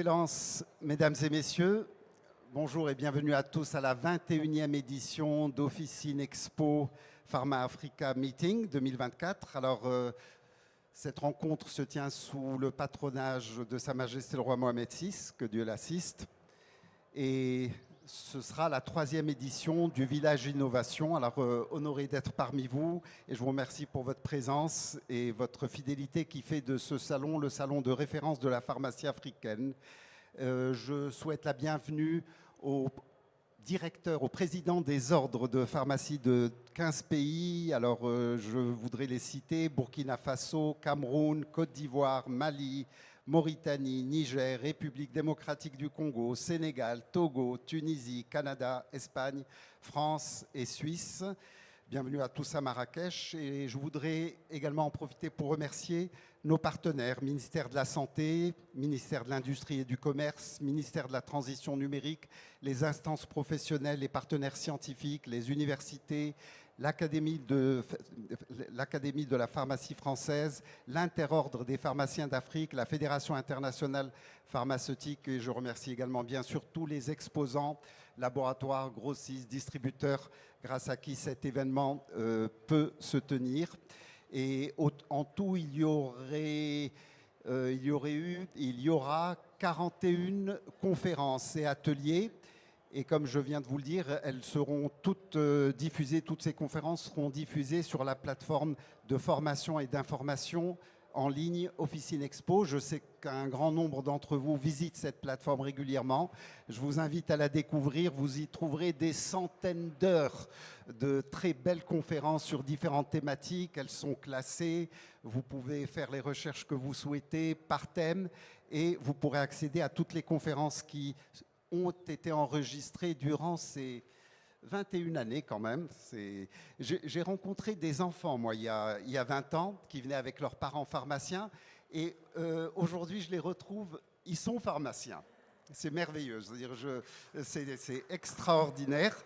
Excellences, Mesdames et Messieurs, bonjour et bienvenue à tous à la 21e édition d'Officine Expo Pharma Africa Meeting 2024. Alors, cette rencontre se tient sous le patronage de Sa Majesté le Roi Mohamed VI, que Dieu l'assiste. Et ce sera la 3e édition du Village Innovation. Alors, honoré d'être parmi vous et je vous remercie pour votre présence et votre fidélité qui fait de ce salon le salon de référence de la pharmacie africaine. Je souhaite la bienvenue au directeur, au président des ordres de pharmacie de 15 pays. Alors, je voudrais les citer: Burkina Faso, Cameroun, Côte d'Ivoire, Mali, Mauritanie, Niger, République démocratique du Congo, Sénégal, Togo, Tunisie, Canada, Espagne, France et Suisse. Bienvenue à tous à Marrakech. Et je voudrais également en profiter pour remercier nos partenaires, ministère de la Santé, ministère de l'Industrie et du Commerce, ministère de la Transition numérique, les instances professionnelles, les partenaires scientifiques, les universités, l'Académie de la pharmacie française, l'Interordre des pharmaciens d'Afrique, la Fédération internationale pharmaceutique, et je remercie également bien sûr tous les exposants, laboratoires, grossistes, distributeurs, grâce à qui cet événement peut se tenir. Et en tout, il y aura 41 conférences et ateliers. Et comme je viens de vous le dire, elles seront toutes diffusées, toutes ces conférences seront diffusées sur la plateforme de formation et d'information en ligne Officine Expo. Je sais qu'un grand nombre d'entre vous visitent cette plateforme régulièrement. Je vous invite à la découvrir. Vous y trouverez des centaines d'heures de très belles conférences sur différentes thématiques. Elles sont classées. Vous pouvez faire les recherches que vous souhaitez par thème et vous pourrez accéder à toutes les conférences qui ont été enregistrées durant ces 21 années quand même. J'ai rencontré des enfants, moi, il y a 20 ans, qui venaient avec leurs parents pharmaciens. Et aujourd'hui, je les retrouve, ils sont pharmaciens. C'est merveilleux, c'est extraordinaire.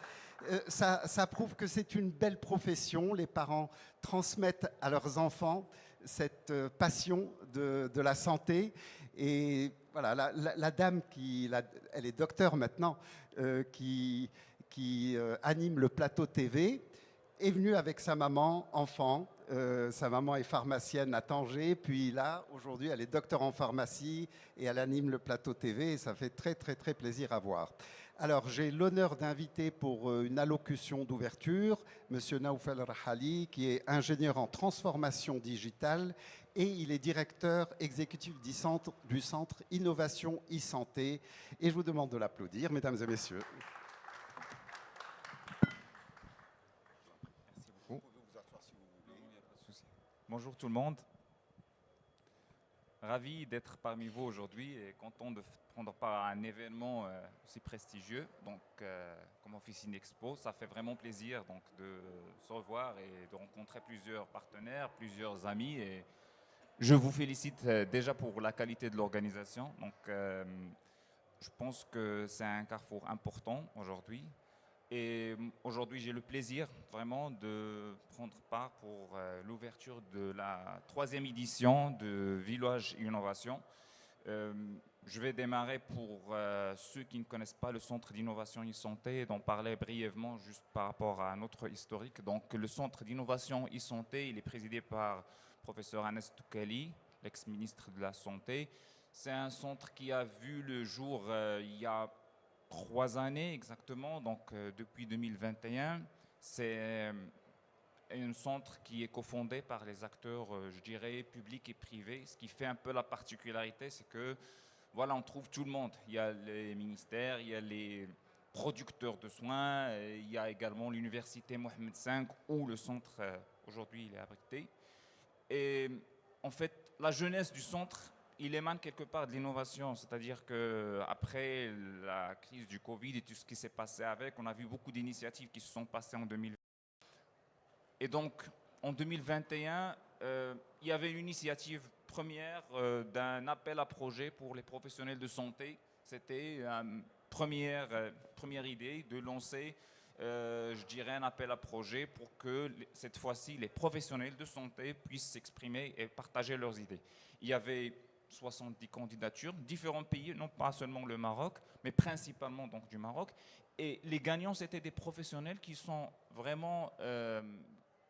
Ça prouve que c'est une belle profession. Les parents transmettent à leurs enfants cette passion de la santé. Et voilà, la dame, elle est docteur maintenant, qui anime le plateau TV, est venue avec sa maman, enfant. Sa maman est pharmacienne à Tanger, puis là, aujourd'hui, elle est docteur en pharmacie et elle anime le plateau TV et ça fait très, très, très plaisir à voir. Alors, j'ai l'honneur d'inviter pour une allocution d'ouverture M. Naoufel Rahali, qui est ingénieur en transformation digitale et il est directeur exécutif du centre Innovation e-Santé. Et je vous demande de l'applaudir, mesdames et messieurs. Bonjour tout le monde. Ravi d'être parmi vous aujourd'hui et content de prendre part à un événement aussi prestigieux, donc comme Officine Expo. Ça fait vraiment plaisir donc de se revoir et de rencontrer plusieurs partenaires, plusieurs amis. Et je vous félicite déjà pour la qualité de l'organisation. Donc, je pense que c'est un carrefour important aujourd'hui. Et aujourd'hui, j'ai le plaisir vraiment de prendre part pour l'ouverture de la 3e édition de Village Innovation. Je vais démarrer pour ceux qui ne connaissent pas le Centre d'innovation e-santé, d'en parler brièvement juste par rapport à notre historique. Donc, le Centre d'innovation e-santé, il est présidé par professeur Anes Toukali, l'ex-ministre de la Santé. C'est un centre qui a vu le jour il y a 3 années exactement, donc depuis 2021. C'est un centre qui est cofondé par les acteurs, je dirais, publics et privés. Ce qui fait un peu la particularité, c'est que voilà, on trouve tout le monde. Il y a les ministères, il y a les producteurs de soins, il y a également l'université Mohamed V où le centre aujourd'hui il est abrité. Et en fait, la jeunesse du centre, il émane quelque part de l'innovation, c'est-à-dire qu'après la crise du Covid et tout ce qui s'est passé avec, on a vu beaucoup d'initiatives qui se sont passées en 2020. Et donc, en 2021, il y avait une initiative première d'un appel à projet pour les professionnels de santé. C'était une première idée de lancer, je dirais, un appel à projet pour que cette fois-ci, les professionnels de santé puissent s'exprimer et partager leurs idées. Il y avait 70 candidatures, différents pays, non pas seulement le Maroc, mais principalement donc du Maroc. Et les gagnants, c'était des professionnels qui sont vraiment,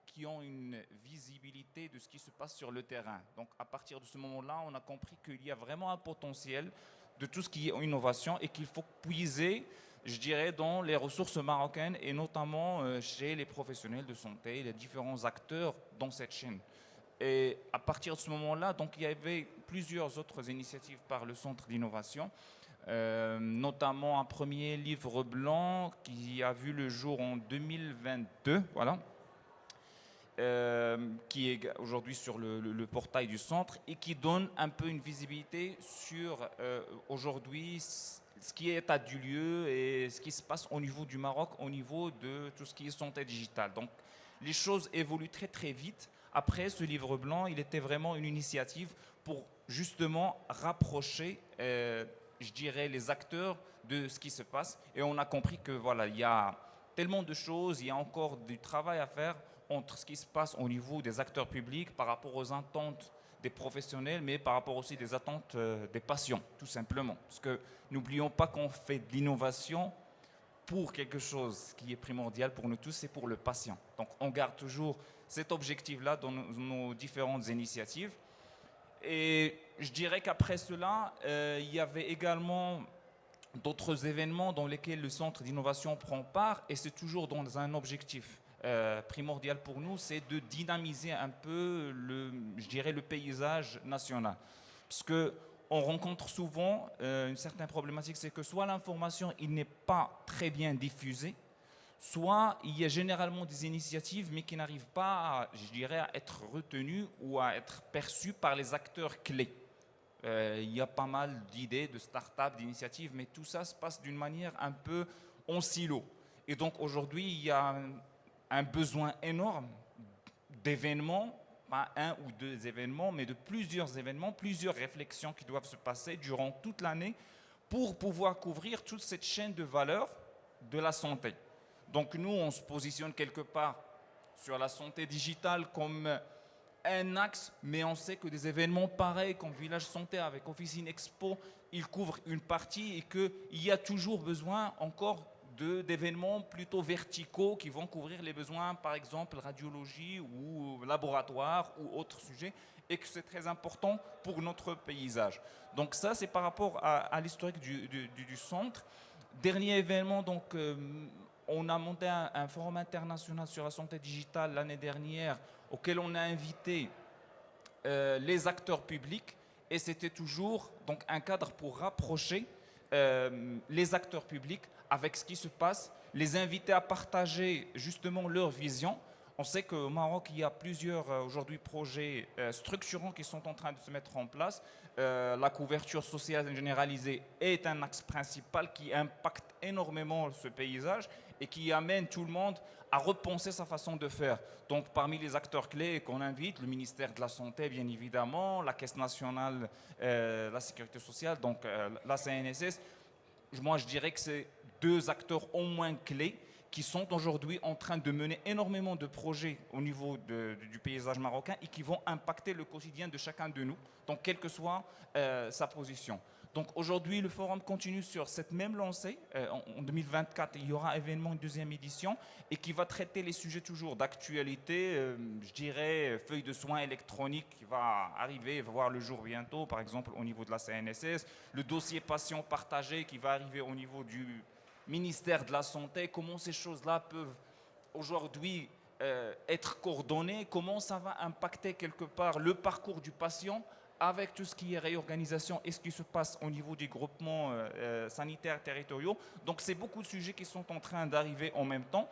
qui ont une visibilité de ce qui se passe sur le terrain. Donc à partir de ce moment-là, on a compris qu'il y a vraiment un potentiel de tout ce qui est innovation et qu'il faut puiser, je dirais, dans les ressources marocaines et notamment chez les professionnels de santé, les différents acteurs dans cette chaîne. Et à partir de ce moment-là, donc, il y avait plusieurs autres initiatives par le Centre d'innovation, notamment un premier livre blanc qui a vu le jour en 2022, voilà, qui est aujourd'hui sur le portail du centre et qui donne un peu une visibilité sur aujourd'hui ce qui est état du lieu et ce qui se passe au niveau du Maroc, au niveau de tout ce qui est santé digitale. Donc les choses évoluent très très vite. Après ce livre blanc, il était vraiment une initiative pour justement rapprocher, je dirais, les acteurs de ce qui se passe. Et on a compris que voilà, il y a tellement de choses, il y a encore du travail à faire entre ce qui se passe au niveau des acteurs publics par rapport aux attentes des professionnels, mais par rapport aussi des attentes des patients, tout simplement. Parce que n'oublions pas qu'on fait de l'innovation pour quelque chose qui est primordial pour nous tous, c'est pour le patient. Donc on garde toujours cet objectif-là dans nos différentes initiatives. Et je dirais qu'après cela, il y avait également d'autres événements dans lesquels le centre d'innovation prend part, et c'est toujours dans un objectif primordial pour nous, c'est de dynamiser un peu je dirais, le paysage national. Parce que on rencontre souvent une certaine problématique, c'est que soit l'information il n'est pas très bien diffusée, soit il y a généralement des initiatives mais qui n'arrivent pas, je dirais, à être retenues ou à être perçues par les acteurs clés. Il y a pas mal d'idées, de start-up, d'initiatives, mais tout ça se passe d'une manière un peu en silo. Et donc aujourd'hui, il y a un besoin énorme d'événements, pas un ou deux événements, mais de plusieurs événements, plusieurs réflexions qui doivent se passer durant toute l'année pour pouvoir couvrir toute cette chaîne de valeur de la santé. Donc nous, on se positionne quelque part sur la santé digitale comme un axe, mais on sait que des événements pareils comme Village Santé avec Officine Expo, ils couvrent une partie et qu'il y a toujours besoin encore d'événements plutôt verticaux qui vont couvrir les besoins, par exemple radiologie ou laboratoire ou autres sujets, et que c'est très important pour notre paysage. Donc ça, c'est par rapport à l'historique du centre. Dernier événement, donc, on a monté un forum international sur la santé digitale l'année dernière, auquel on a invité les acteurs publics, et c'était toujours donc, un cadre pour rapprocher les acteurs publics avec ce qui se passe, les inviter à partager justement leur vision. On sait qu'au Maroc, il y a plusieurs aujourd'hui projets structurants qui sont en train de se mettre en place. La couverture sociale généralisée est un axe principal qui impacte énormément ce paysage et qui amène tout le monde à repenser sa façon de faire. Donc parmi les acteurs clés qu'on invite, le ministère de la Santé bien évidemment, la Caisse nationale de la Sécurité sociale, donc la CNSS, moi je dirais que c'est deux acteurs au moins clés qui sont aujourd'hui en train de mener énormément de projets au niveau du paysage marocain et qui vont impacter le quotidien de chacun de nous, donc quelle que soit sa position. Donc aujourd'hui, le forum continue sur cette même lancée. En 2024, il y aura événement, une deuxième édition, et qui va traiter les sujets toujours d'actualité. Je dirais, feuille de soins électronique qui va arriver, va voir le jour bientôt, par exemple au niveau de la CNSS. Le dossier patient partagé qui va arriver au niveau du ministère de la Santé. Comment ces choses-là peuvent aujourd'hui être coordonnées, comment ça va impacter quelque part le parcours du patient avec tout ce qui est réorganisation et ce qui se passe au niveau des groupements sanitaires territoriaux. Donc c'est beaucoup de sujets qui sont en train d'arriver en même temps.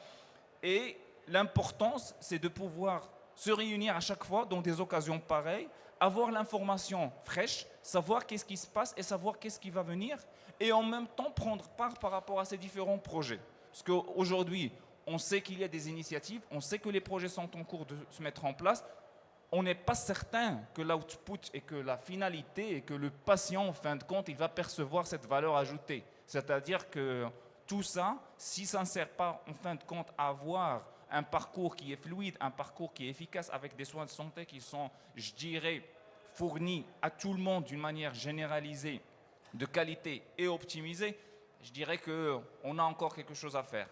Et l'importance, c'est de pouvoir se réunir à chaque fois dans des occasions pareilles, avoir l'information fraîche, savoir qu'est-ce qui se passe et savoir qu'est-ce qui va venir, et en même temps prendre part par rapport à ces différents projets. Parce qu'aujourd'hui, on sait qu'il y a des initiatives, on sait que les projets sont en cours de se mettre en place, on n'est pas certain que l'output et que la finalité et que le patient, en fin de compte, il va percevoir cette valeur ajoutée. C'est-à-dire que tout ça, si ça ne sert pas, en fin de compte, à avoir un parcours qui est fluide, un parcours qui est efficace avec des soins de santé qui sont, je dirais, fourni à tout le monde d'une manière généralisée, de qualité et optimisée, je dirais qu'on a encore quelque chose à faire.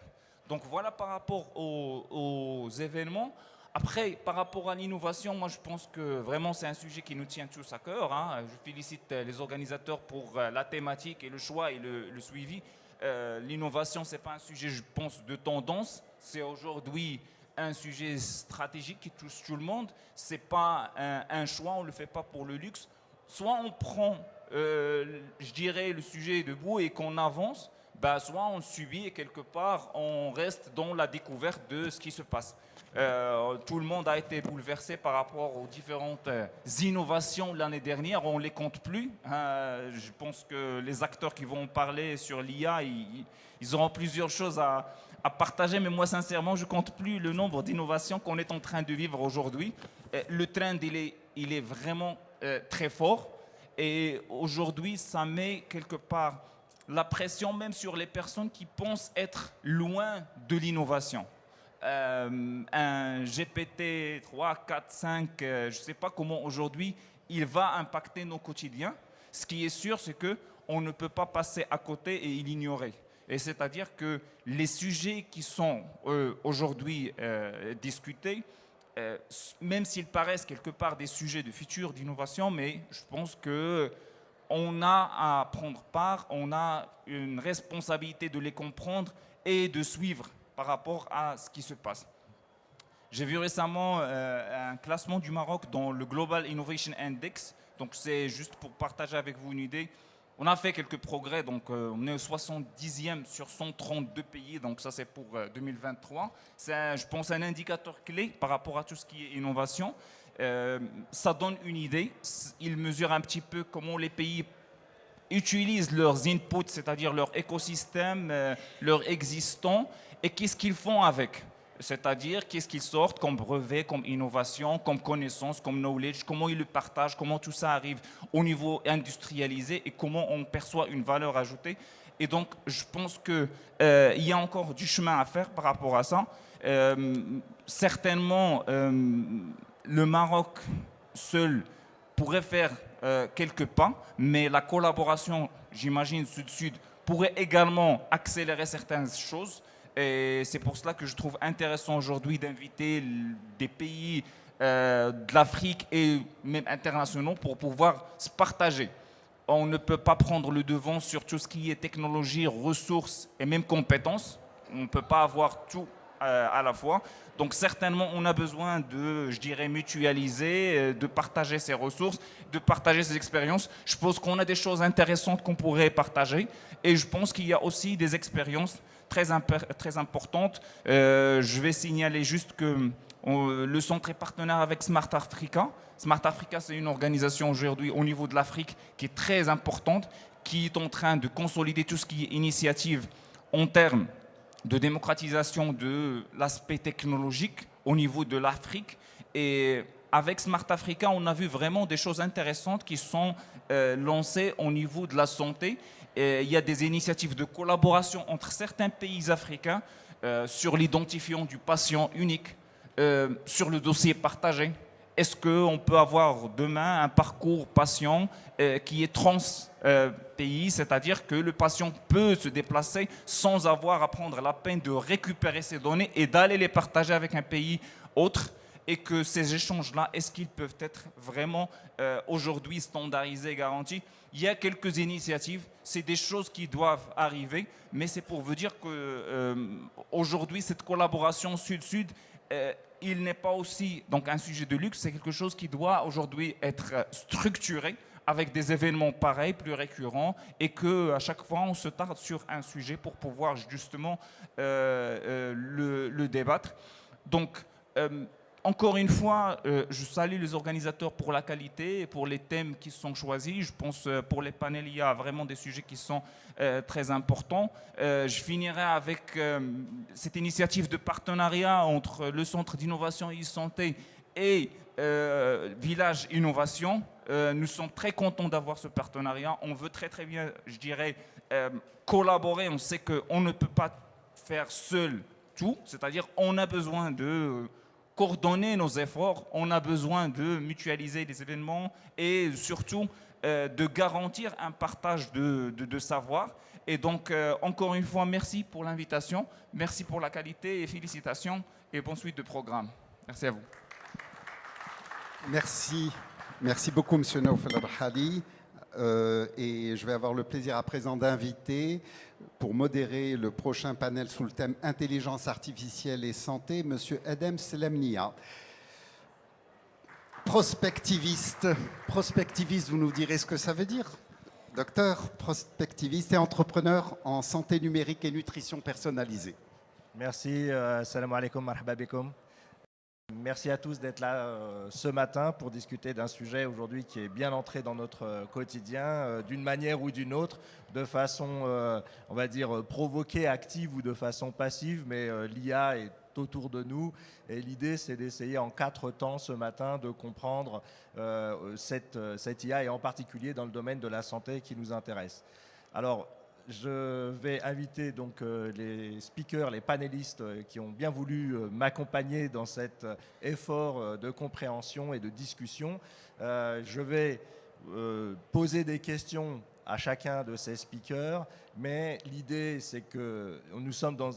Donc voilà par rapport aux événements. Après, par rapport à l'innovation, moi je pense que vraiment c'est un sujet qui nous tient tous à cœur, hein. Je félicite les organisateurs pour la thématique et le choix et le suivi. L'innovation, ce n'est pas un sujet, je pense, de tendance. C'est aujourd'hui un sujet stratégique qui touche tout le monde. Ce n'est pas un choix, on ne le fait pas pour le luxe. Soit on prend, je dirais, le sujet debout et qu'on avance, bah, soit on subit et quelque part on reste dans la découverte de ce qui se passe. Tout le monde a été bouleversé par rapport aux différentes innovations l'année dernière, on ne les compte plus. Je pense que les acteurs qui vont parler sur l'IA, ils auront plusieurs choses à partager, mais moi sincèrement je ne compte plus le nombre d'innovations qu'on est en train de vivre aujourd'hui. Le trend il est vraiment très fort et aujourd'hui ça met quelque part la pression même sur les personnes qui pensent être loin de l'innovation. Un GPT 3, 4, 5, je ne sais pas comment aujourd'hui il va impacter nos quotidiens. Ce qui est sûr, c'est qu'on ne peut pas passer à côté et l'ignorer. Et c'est-à-dire que les sujets qui sont aujourd'hui discutés, même s'ils paraissent quelque part des sujets de futur d'innovation, mais je pense qu'on a à prendre part, on a une responsabilité de les comprendre et de suivre par rapport à ce qui se passe. J'ai vu récemment un classement du Maroc dans le Global Innovation Index. Donc c'est juste pour partager avec vous une idée. On a fait quelques progrès, donc on est au 70e sur 132 pays, donc ça c'est pour 2023. C'est, je pense, un indicateur clé par rapport à tout ce qui est innovation. Ça donne une idée. Il mesure un petit peu comment les pays utilisent leurs inputs, c'est-à-dire leur écosystème, leur existant, et qu'est-ce qu'ils font avec. C'est-à-dire qu'est-ce qu'ils sortent comme brevet, comme innovation, comme connaissance, comme knowledge, comment ils le partagent, comment tout ça arrive au niveau industrialisé et comment on perçoit une valeur ajoutée. Et donc, je pense qu'il y a encore du chemin à faire par rapport à ça. Certainement, le Maroc seul pourrait faire quelques pas, mais la collaboration, j'imagine, Sud-Sud, pourrait également accélérer certaines choses. Et c'est pour cela que je trouve intéressant aujourd'hui d'inviter des pays de l'Afrique et même internationaux pour pouvoir se partager. On ne peut pas prendre le devant sur tout ce qui est technologie, ressources et même compétences. On ne peut pas avoir tout à la fois. Donc certainement, on a besoin de, je dirais, mutualiser, de partager ses ressources, de partager ses expériences. Je pense qu'on a des choses intéressantes qu'on pourrait partager. Et je pense qu'il y a aussi des expériences très importantes. Je vais signaler juste que le centre est partenaire avec Smart Africa. Smart Africa, c'est une organisation aujourd'hui au niveau de l'Afrique qui est très importante, qui est en train de consolider tout ce qui est initiative en termes de démocratisation de l'aspect technologique au niveau de l'Afrique. Et avec Smart Africa, on a vu vraiment des choses intéressantes qui sont lancées au niveau de la santé. Et il y a des initiatives de collaboration entre certains pays africains sur l'identifiant du patient unique, sur le dossier partagé. Est-ce qu'on peut avoir demain un parcours patient qui est trans-pays, c'est-à-dire que le patient peut se déplacer sans avoir à prendre la peine de récupérer ses données et d'aller les partager avec un pays autre, et que ces échanges-là, est-ce qu'ils peuvent être vraiment aujourd'hui standardisés et garantis? Il y a quelques initiatives, c'est des choses qui doivent arriver, mais c'est pour vous dire qu'aujourd'hui, cette collaboration Sud-Sud, il n'est pas aussi donc un sujet de luxe, c'est quelque chose qui doit aujourd'hui être structuré avec des événements pareils, plus récurrents, et qu'à chaque fois, on se tarde sur un sujet pour pouvoir justement le débattre. Donc, encore une fois, je salue les organisateurs pour la qualité et pour les thèmes qui sont choisis. Je pense pour les panels, il y a vraiment des sujets qui sont très importants. Je finirai avec cette initiative de partenariat entre le Centre d'innovation et e-santé et Village Innovation. Nous sommes très contents d'avoir ce partenariat. On veut très très bien, je dirais, collaborer. On sait qu'on ne peut pas faire seul tout, c'est-à-dire on a besoin de coordonner nos efforts, on a besoin de mutualiser les événements et surtout de garantir un partage de savoir. Et donc, encore une fois, merci pour l'invitation, merci pour la qualité et félicitations et bonne suite de programme. Merci à vous. Merci. Merci beaucoup, M. Naoufel Al-Rhali. Et je vais avoir le plaisir à présent d'inviter, pour modérer le prochain panel sous le thème Intelligence artificielle et santé, M. Adem Selemnia. Prospectiviste. Prospectiviste, vous nous direz ce que ça veut dire, docteur? Prospectiviste et entrepreneur en santé numérique et nutrition personnalisée. Merci, salam alaikum, marhaba bikoum. Merci à tous d'être là ce matin pour discuter d'un sujet aujourd'hui qui est bien entré dans notre quotidien d'une manière ou d'une autre, de façon, on va dire, provoquée, active ou de façon passive, mais l'IA est autour de nous et l'idée c'est d'essayer en 4 temps ce matin de comprendre cette IA et en particulier dans le domaine de la santé qui nous intéresse. Alors, je vais inviter donc les speakers, les panélistes qui ont bien voulu m'accompagner dans cet effort de compréhension et de discussion. Je vais poser des questions à chacun de ces speakers, mais l'idée c'est que nous sommes dans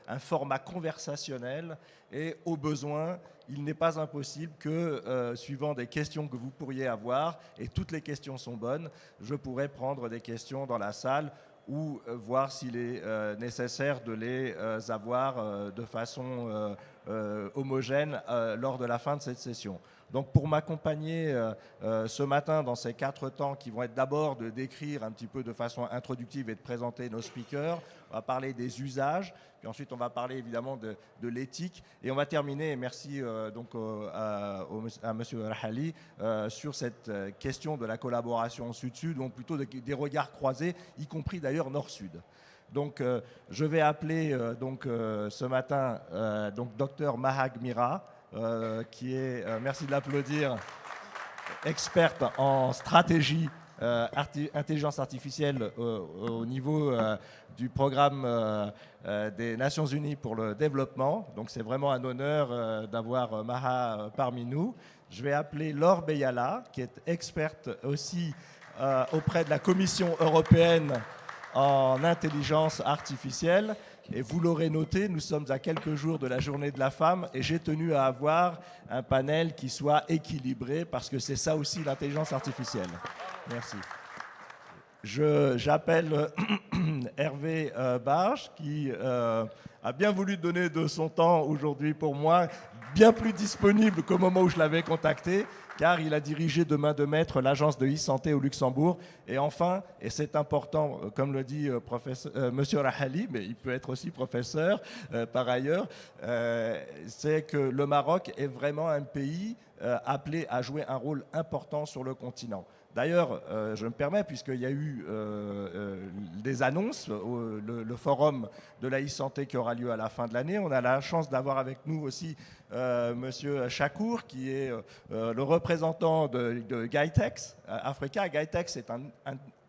un format conversationnel et au besoin, il n'est pas impossible que, suivant des questions que vous pourriez avoir, et toutes les questions sont bonnes, je pourrais prendre des questions dans la salle ou voir s'il est nécessaire de les avoir de façon homogène lors de la fin de cette session. Donc pour m'accompagner ce matin dans ces 4 temps qui vont être d'abord de décrire un petit peu de façon introductive et de présenter nos speakers, on va parler des usages, puis ensuite on va parler évidemment de l'éthique et on va terminer, et merci donc à M. Al-Rhali, sur cette question de la collaboration sud-sud, ou plutôt des regards croisés, y compris d'ailleurs nord-sud. Donc je vais appeler donc, ce matin donc, Dr Mahag Mira, qui est, merci de l'applaudir, experte en stratégie intelligence artificielle au niveau du programme des Nations Unies pour le développement. Donc c'est vraiment un honneur d'avoir Maha parmi nous. Je vais appeler Laure Beyala, qui est experte aussi auprès de la Commission européenne en intelligence artificielle. Et vous l'aurez noté, nous sommes à quelques jours de la journée de la femme et j'ai tenu à avoir un panel qui soit équilibré parce que c'est ça aussi l'intelligence artificielle. Merci. J'appelle Hervé Barge qui a bien voulu donner de son temps aujourd'hui pour moi, bien plus disponible qu'au moment où je l'avais contacté, car il a dirigé de main de maître l'agence de e-santé au Luxembourg. Et enfin, et c'est important, comme le dit Monsieur Al-Rhali, mais il peut être aussi professeur par ailleurs, c'est que le Maroc est vraiment un pays appelé à jouer un rôle important sur le continent. D'ailleurs, je me permets, puisqu'il y a eu des annonces, le forum de la e-santé qui aura lieu à la fin de l'année, on a la chance d'avoir avec nous aussi Monsieur Chakour, qui est le représentant de GAITEX Africa. GAITEX est un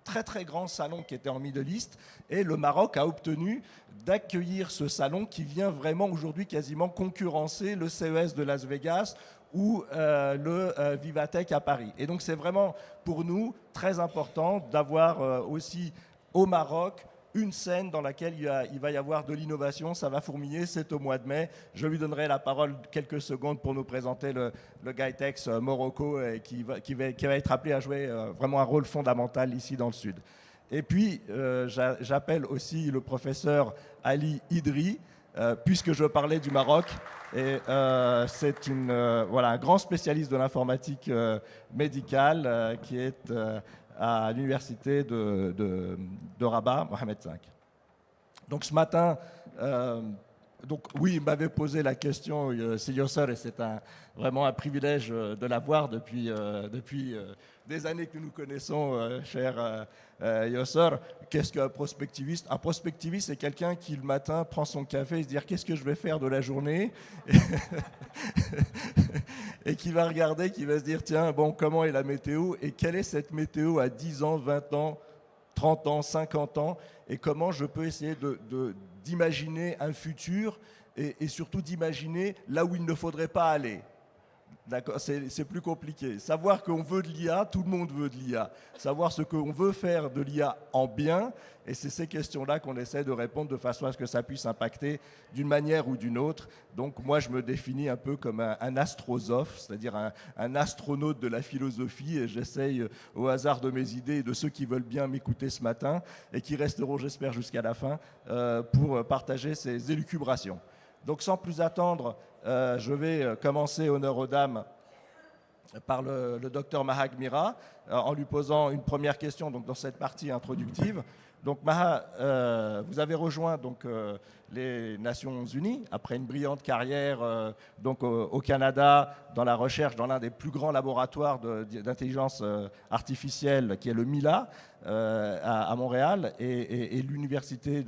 très très grand salon qui était en Middle East et le Maroc a obtenu d'accueillir ce salon qui vient vraiment aujourd'hui quasiment concurrencer le CES de Las Vegas ou le Vivatech à Paris. Et donc c'est vraiment pour nous très important d'avoir aussi au Maroc une scène dans laquelle il va y avoir de l'innovation. Ça va fourmiller, c'est au mois de mai. Je lui donnerai la parole quelques secondes pour nous présenter le GAITEX Morocco qui va être appelé à jouer vraiment un rôle fondamental ici dans le Sud. Et puis j'appelle aussi le professeur Ali Idri, puisque je parlais du Maroc. Et c'est voilà, un grand spécialiste de l'informatique médicale qui est à l'université de Rabat, Mohamed V. Donc ce matin, donc oui, il m'avait posé la question, c'est Yosser, et c'est vraiment un privilège de l'avoir depuis des années que nous nous connaissons, cher Yosser. Qu'est-ce qu'un prospectiviste? Un prospectiviste, c'est quelqu'un qui le matin prend son café et se dit qu'est-ce que je vais faire de la journée et qui va regarder, qui va se dire tiens, bon, comment est la météo et quelle est cette météo à 10 ans, 20 ans, 30 ans, 50 ans et comment je peux essayer d'imaginer un futur et surtout d'imaginer là où il ne faudrait pas aller. D'accord, c'est plus compliqué. Savoir qu'on veut de l'IA, tout le monde veut de l'IA. Savoir ce qu'on veut faire de l'IA en bien, et c'est ces questions-là qu'on essaie de répondre de façon à ce que ça puisse impacter d'une manière ou d'une autre. Donc moi, je me définis un peu comme un astrosophe, c'est-à-dire un astronaute de la philosophie, et j'essaye au hasard de mes idées et de ceux qui veulent bien m'écouter ce matin, et qui resteront, j'espère, jusqu'à la fin, pour partager ces élucubrations. Donc sans plus attendre, je vais commencer, honneur aux dames, par le docteur Maha Gmira, en lui posant une première question donc, dans cette partie introductive. Donc Maha, vous avez rejoint donc, les Nations Unies après une brillante carrière donc, au Canada dans la recherche dans l'un des plus grands laboratoires d'intelligence artificielle qui est le MILA à Montréal et l'université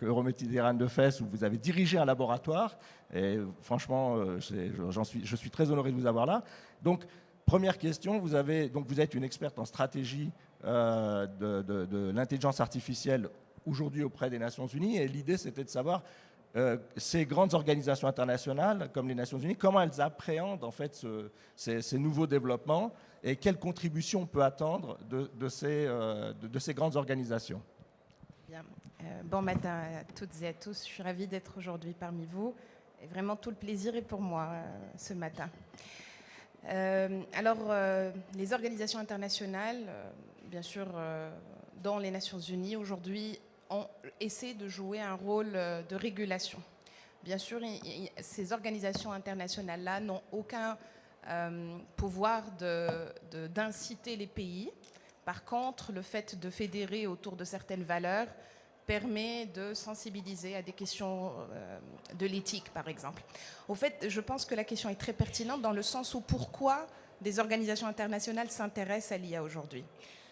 Euroméditerranée de Fès où vous avez dirigé un laboratoire. Et franchement, je suis très honoré de vous avoir là. Donc, première question, vous êtes une experte en stratégie de l'intelligence artificielle aujourd'hui auprès des Nations Unies. Et l'idée, c'était de savoir ces grandes organisations internationales comme les Nations Unies, comment elles appréhendent en fait ces nouveaux développements et quelles contributions on peut attendre de ces grandes organisations. Bien. Bon matin à toutes et à tous. Je suis ravie d'être aujourd'hui parmi vous. Et vraiment, tout le plaisir est pour moi ce matin. Les organisations internationales, bien sûr, dont les Nations Unies, aujourd'hui, essaient de jouer un rôle de régulation. Bien sûr, ces organisations internationales-là n'ont aucun pouvoir d'inciter les pays. Par contre, le fait de fédérer autour de certaines valeurs permet de sensibiliser à des questions de l'éthique, par exemple. Au fait, je pense que la question est très pertinente dans le sens où pourquoi des organisations internationales s'intéressent à l'IA aujourd'hui.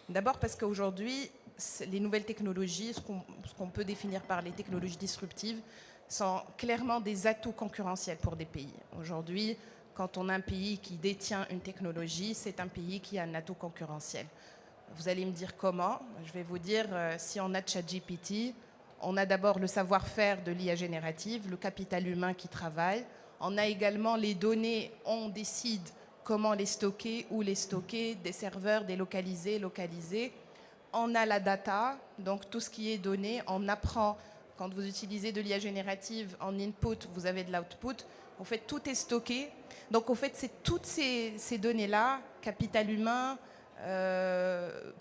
D'abord parce qu'aujourd'hui, les nouvelles technologies, ce qu'on peut définir par les technologies disruptives, sont clairement des atouts concurrentiels pour des pays. Aujourd'hui, quand on a un pays qui détient une technologie, c'est un pays qui a un atout concurrentiel. Vous allez me dire comment. Je vais vous dire, si on a ChatGPT, on a d'abord le savoir-faire de l'IA générative, le capital humain qui travaille. On a également les données, on décide comment les stocker, où les stocker, des serveurs délocalisés, localisés. On a la data, donc tout ce qui est donné, on apprend. Quand vous utilisez de l'IA générative en input, vous avez de l'output. En fait, tout est stocké. Donc, en fait, c'est toutes ces données-là, capital humain,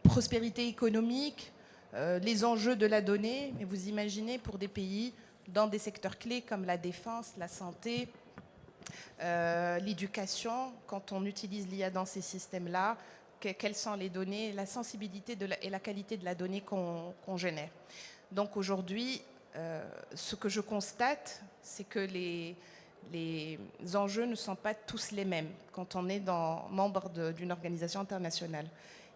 prospérité économique, les enjeux de la donnée. Mais vous imaginez pour des pays dans des secteurs clés comme la défense, la santé, l'éducation, quand on utilise l'IA dans ces systèmes-là, quelles sont les données, la sensibilité et la qualité de la donnée qu'on génère. Donc aujourd'hui, ce que je constate, c'est que les enjeux ne sont pas tous les mêmes quand on est membre d'une organisation internationale.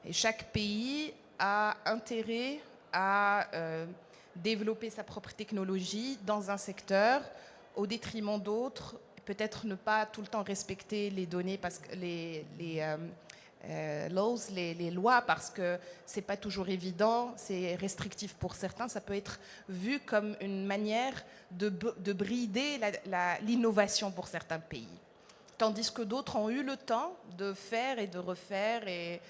Et chaque pays a intérêt à développer sa propre technologie dans un secteur au détriment d'autres, peut-être ne pas tout le temps respecter les données parce que les lois, parce que c'est pas toujours évident, c'est restrictif pour certains, ça peut être vu comme une manière de brider l'innovation pour certains pays. Tandis que d'autres ont eu le temps de faire et de refaire et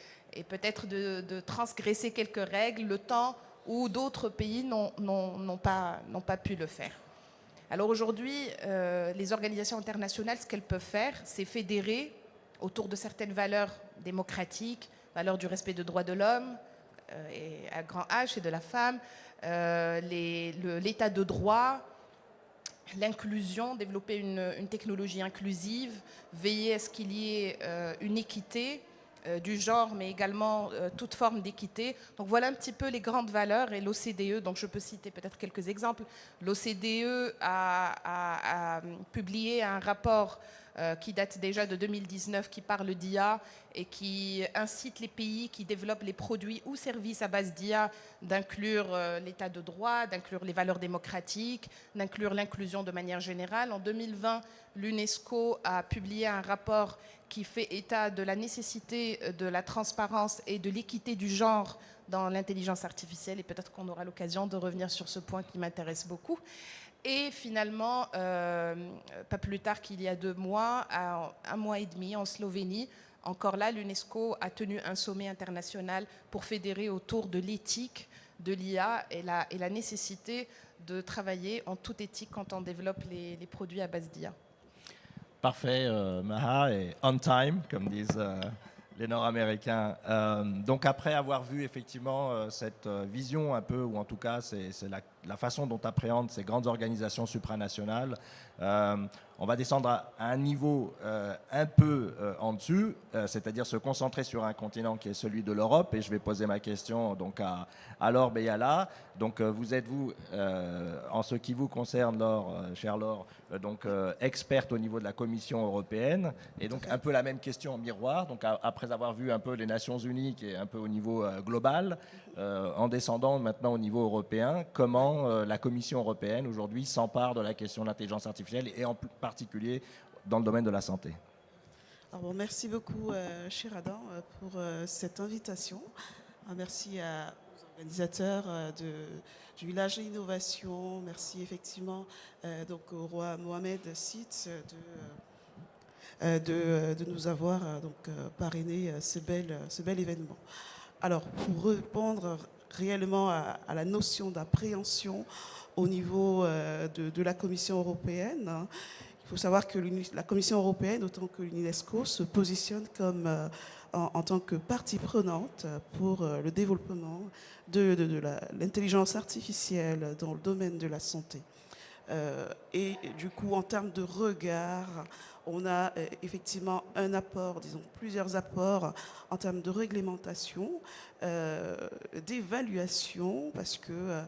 peut-être de transgresser quelques règles, le temps où d'autres pays n'ont pas pu le faire. Alors aujourd'hui, les organisations internationales, ce qu'elles peuvent faire, c'est fédérer autour de certaines valeurs démocratiques, valeurs du respect des droits de l'homme, et à grand H, et de la femme, l'état de droit, l'inclusion, développer une technologie inclusive, veiller à ce qu'il y ait une équité du genre, mais également toute forme d'équité. Donc voilà un petit peu les grandes valeurs et l'OCDE, donc je peux citer peut-être quelques exemples. L'OCDE a publié un rapport qui date déjà de 2019, qui parle d'IA et qui incite les pays qui développent les produits ou services à base d'IA d'inclure l'état de droit, d'inclure les valeurs démocratiques, d'inclure l'inclusion de manière générale. En 2020, l'UNESCO a publié un rapport qui fait état de la nécessité de la transparence et de l'équité du genre dans l'intelligence artificielle, et peut-être qu'on aura l'occasion de revenir sur ce point qui m'intéresse beaucoup. Et finalement, pas plus tard qu'il y a 2 mois, à 1 mois et demi en Slovénie, encore là, l'UNESCO a tenu un sommet international pour fédérer autour de l'éthique de l'IA et la nécessité de travailler en toute éthique quand on développe les produits à base d'IA. Parfait, Maha, et on time, comme disent les Nord-Américains. Donc après avoir vu effectivement cette vision un peu, ou en tout cas c'est la façon dont appréhendent ces grandes organisations supranationales, on va descendre à un niveau un peu en dessus, c'est-à-dire se concentrer sur un continent qui est celui de l'Europe. Et je vais poser ma question donc à Laure Beyala. Donc vous êtes, en ce qui vous concerne, Laure, chère Laure, donc experte au niveau de la Commission européenne. Et donc un peu la même question en miroir. Donc après avoir vu un peu les Nations Unies, qui est un peu au niveau global, en descendant maintenant au niveau européen, comment la Commission européenne aujourd'hui s'empare de la question de l'intelligence artificielle, et en particulier dans le domaine de la santé. Alors bon, merci beaucoup, cher Adam, pour cette invitation. Merci aux organisateurs du village de l'innovation. Merci effectivement donc au roi Mohamed VI de nous avoir parrainé ce bel événement. Alors, pour répondre réellement à la notion d'appréhension au niveau de la Commission européenne, il faut savoir que la Commission européenne, autant que l'UNESCO, se positionne comme en tant que partie prenante pour le développement de l'intelligence artificielle dans le domaine de la santé. Et du coup, en termes de regard, on a effectivement un apport, disons plusieurs apports en termes de réglementation, d'évaluation, parce que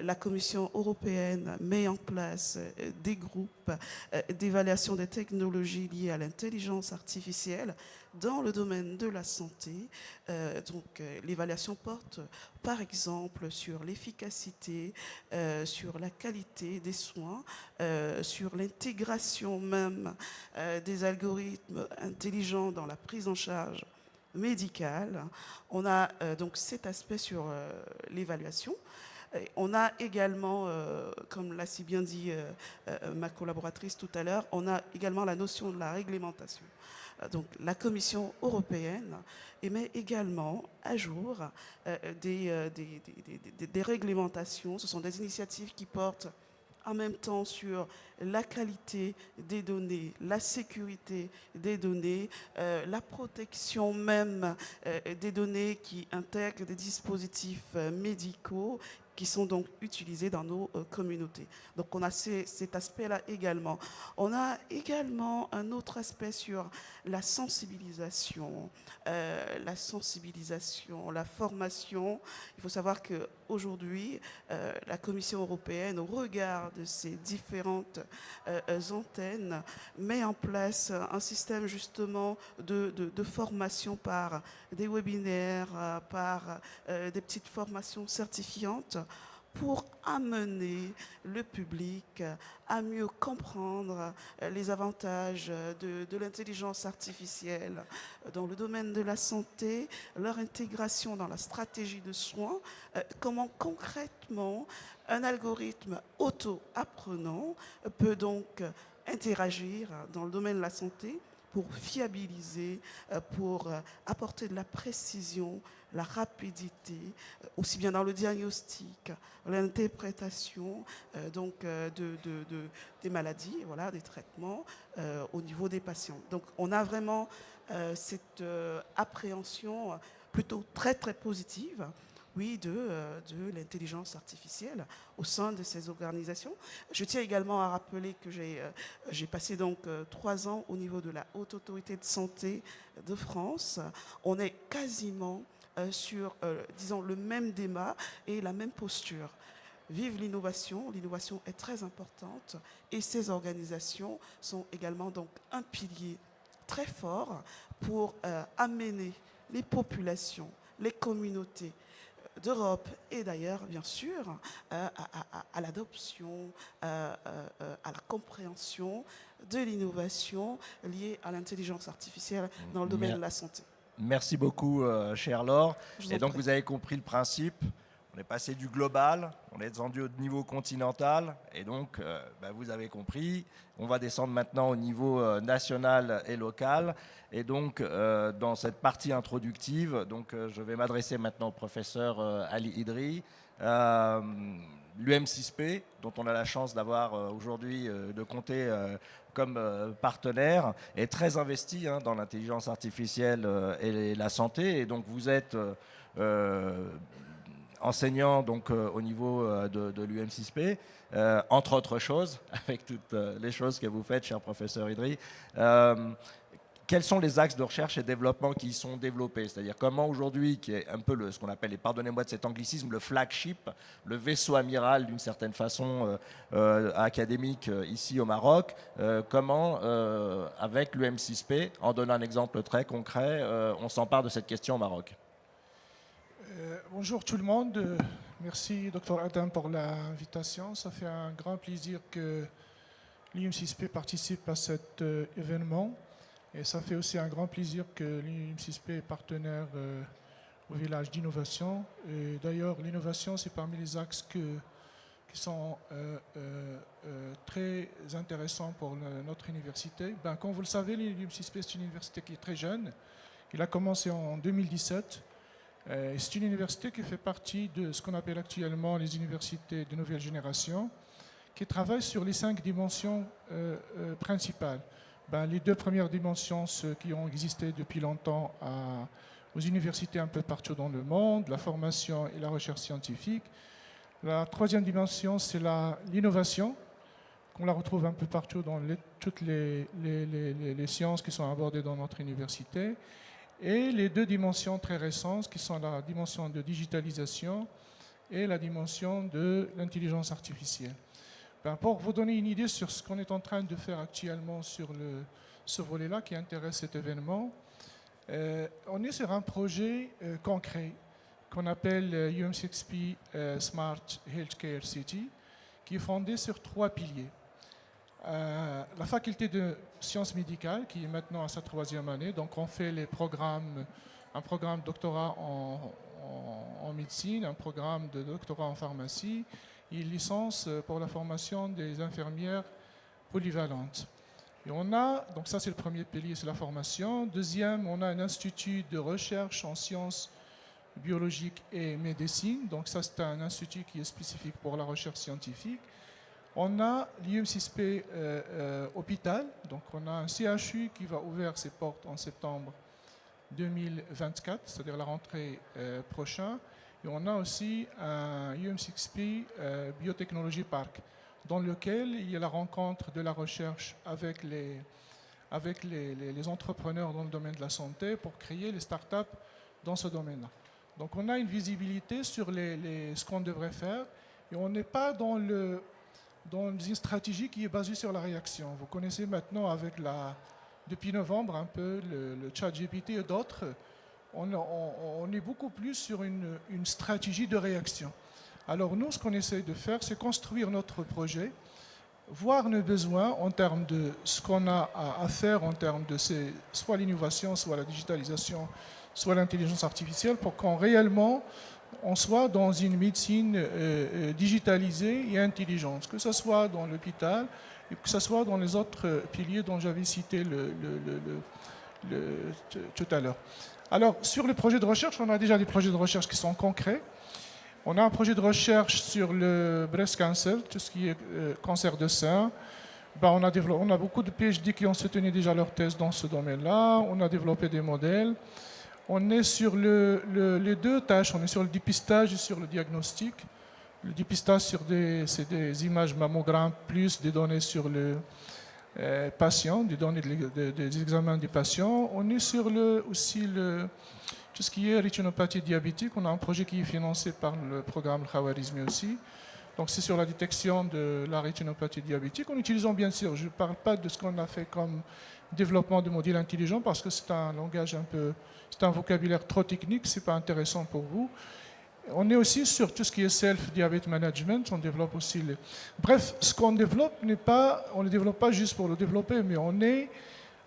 la Commission européenne met en place des groupes d'évaluation des technologies liées à l'intelligence artificielle dans le domaine de la santé. L'évaluation porte par exemple sur l'efficacité, sur la qualité des soins, sur l'intégration même des algorithmes intelligents dans la prise en charge médicale. On a donc cet aspect sur l'évaluation. On a également, comme l'a si bien dit ma collaboratrice tout à l'heure, on a également la notion de la réglementation. Donc la Commission européenne émet également à jour des réglementations. Ce sont des initiatives qui portent en même temps sur la qualité des données, la sécurité des données, la protection même des données qui intègrent des dispositifs médicaux qui sont donc utilisés dans nos communautés. Donc on a cet aspect-là également. On a également un autre aspect sur la sensibilisation, la formation. Il faut savoir qu'aujourd'hui, la Commission européenne, au regard de ces différentes antennes, met en place un système justement de formation par des webinaires, par des petites formations certifiantes, pour amener le public à mieux comprendre les avantages de l'intelligence artificielle dans le domaine de la santé, leur intégration dans la stratégie de soins, comment concrètement un algorithme auto-apprenant peut donc interagir dans le domaine de la santé pour fiabiliser, pour apporter de la précision, la rapidité, aussi bien dans le diagnostic, l'interprétation des maladies, voilà, des traitements au niveau des patients. Donc on a vraiment cette appréhension plutôt très très positive, oui, de l'intelligence artificielle au sein de ces organisations. Je tiens également à rappeler que j'ai passé donc 3 ans au niveau de la Haute Autorité de Santé de France. On est quasiment sur, disons, le même débat et la même posture. Vive l'innovation est très importante et ces organisations sont également donc un pilier très fort pour amener les populations, les communautés d'Europe et d'ailleurs, bien sûr, à l'adoption, à la compréhension de l'innovation liée à l'intelligence artificielle dans le domaine de la santé. Merci beaucoup, chère Laure. Et donc, vous avez compris le principe. On est passé du global, on est descendu au niveau continental, et donc, vous avez compris, on va descendre maintenant au niveau national et local. Et donc, dans cette partie introductive, donc, je vais m'adresser maintenant au professeur Ali Idri. L'UM6P, dont on a la chance d'avoir aujourd'hui de compter comme partenaire, est très investi dans l'intelligence artificielle et la santé. Et donc, vous êtes enseignant donc, au niveau de l'UM6P, entre autres choses, avec toutes les choses que vous faites, cher professeur Idri. Quels sont les axes de recherche et développement qui sont développés? C'est-à-dire comment aujourd'hui, qui est un peu ce qu'on appelle, et pardonnez-moi de cet anglicisme, le flagship, le vaisseau amiral d'une certaine façon académique ici au Maroc, comment, avec l'UM6P, en donnant un exemple très concret, on s'empare de cette question au Maroc? Bonjour tout le monde. Merci Dr Adam pour l'invitation. Ça fait un grand plaisir que l'UM6P participe à cet événement. Et ça fait aussi un grand plaisir que l'UM6P est partenaire au village d'innovation. Et d'ailleurs, l'innovation, c'est parmi les axes qui sont très intéressants pour notre université. Comme vous le savez, l'UM6P, c'est une université qui est très jeune. Il a commencé en 2017. C'est une université qui fait partie de ce qu'on appelle actuellement les universités de nouvelle génération, qui travaillent sur les 5 dimensions principales. Les 2 premières dimensions, ceux qui ont existé depuis longtemps aux universités un peu partout dans le monde, la formation et la recherche scientifique. La 3e dimension, c'est l'innovation, qu'on la retrouve un peu partout dans toutes les sciences qui sont abordées dans notre université. Et les 2 dimensions très récentes, qui sont la dimension de digitalisation et la dimension de l'intelligence artificielle. Pour vous donner une idée sur ce qu'on est en train de faire actuellement sur ce volet-là qui intéresse cet événement, on est sur un projet concret qu'on appelle UM6P Smart Healthcare City, qui est fondé sur 3 piliers. La faculté de sciences médicales, qui est maintenant à sa 3e année, donc on fait un programme de doctorat en médecine, un programme de doctorat en pharmacie, et une licence pour la formation des infirmières polyvalentes. Et donc ça c'est le premier pilier, c'est la formation. Deuxième, on a un institut de recherche en sciences biologiques et médecine, donc ça c'est un institut qui est spécifique pour la recherche scientifique. On a l'UM6P hôpital, donc on a un CHU qui va ouvrir ses portes en septembre 2024, c'est-à-dire la rentrée prochaine. Et on a aussi un UM6P Biotechnology Park, dans lequel il y a la rencontre de la recherche avec les entrepreneurs dans le domaine de la santé pour créer les startups dans ce domaine-là. Donc on a une visibilité sur ce qu'on devrait faire et on n'est pas dans une stratégie qui est basée sur la réaction. Vous connaissez maintenant depuis novembre un peu le ChatGPT et d'autres. On est beaucoup plus sur une stratégie de réaction. Alors nous, ce qu'on essaie de faire, c'est construire notre projet, voir nos besoins en termes de ce qu'on a à faire en termes de soit l'innovation, soit la digitalisation, soit l'intelligence artificielle, pour qu'on réellement on soit dans une médecine digitalisée et intelligente, que ce soit dans l'hôpital et que ce soit dans les autres piliers dont j'avais cité tout à l'heure. Alors, sur le projet de recherche, on a déjà des projets de recherche qui sont concrets. On a un projet de recherche sur le breast cancer, tout ce qui est cancer de sein. On a beaucoup de PhD qui ont soutenu déjà leur thèse dans ce domaine-là. On a développé des modèles. On est sur les 2 tâches. On est sur le dépistage et sur le diagnostic. Le dépistage, c'est des images mammogrammes plus des données sur le patient, des données des examens des patients. On est sur aussi tout ce qui est rétinopathie diabétique. On a un projet qui est financé par le programme Khawarizmi aussi. Donc c'est sur la détection de la rétinopathie diabétique. En utilisant bien sûr, je ne parle pas de ce qu'on a fait comme développement de modèles intelligents parce que c'est un langage c'est un vocabulaire trop technique, ce n'est pas intéressant pour vous. On est aussi sur tout ce qui est self-diabetes management, on développe aussi Bref, ce qu'on développe on ne le développe pas juste pour le développer, mais on est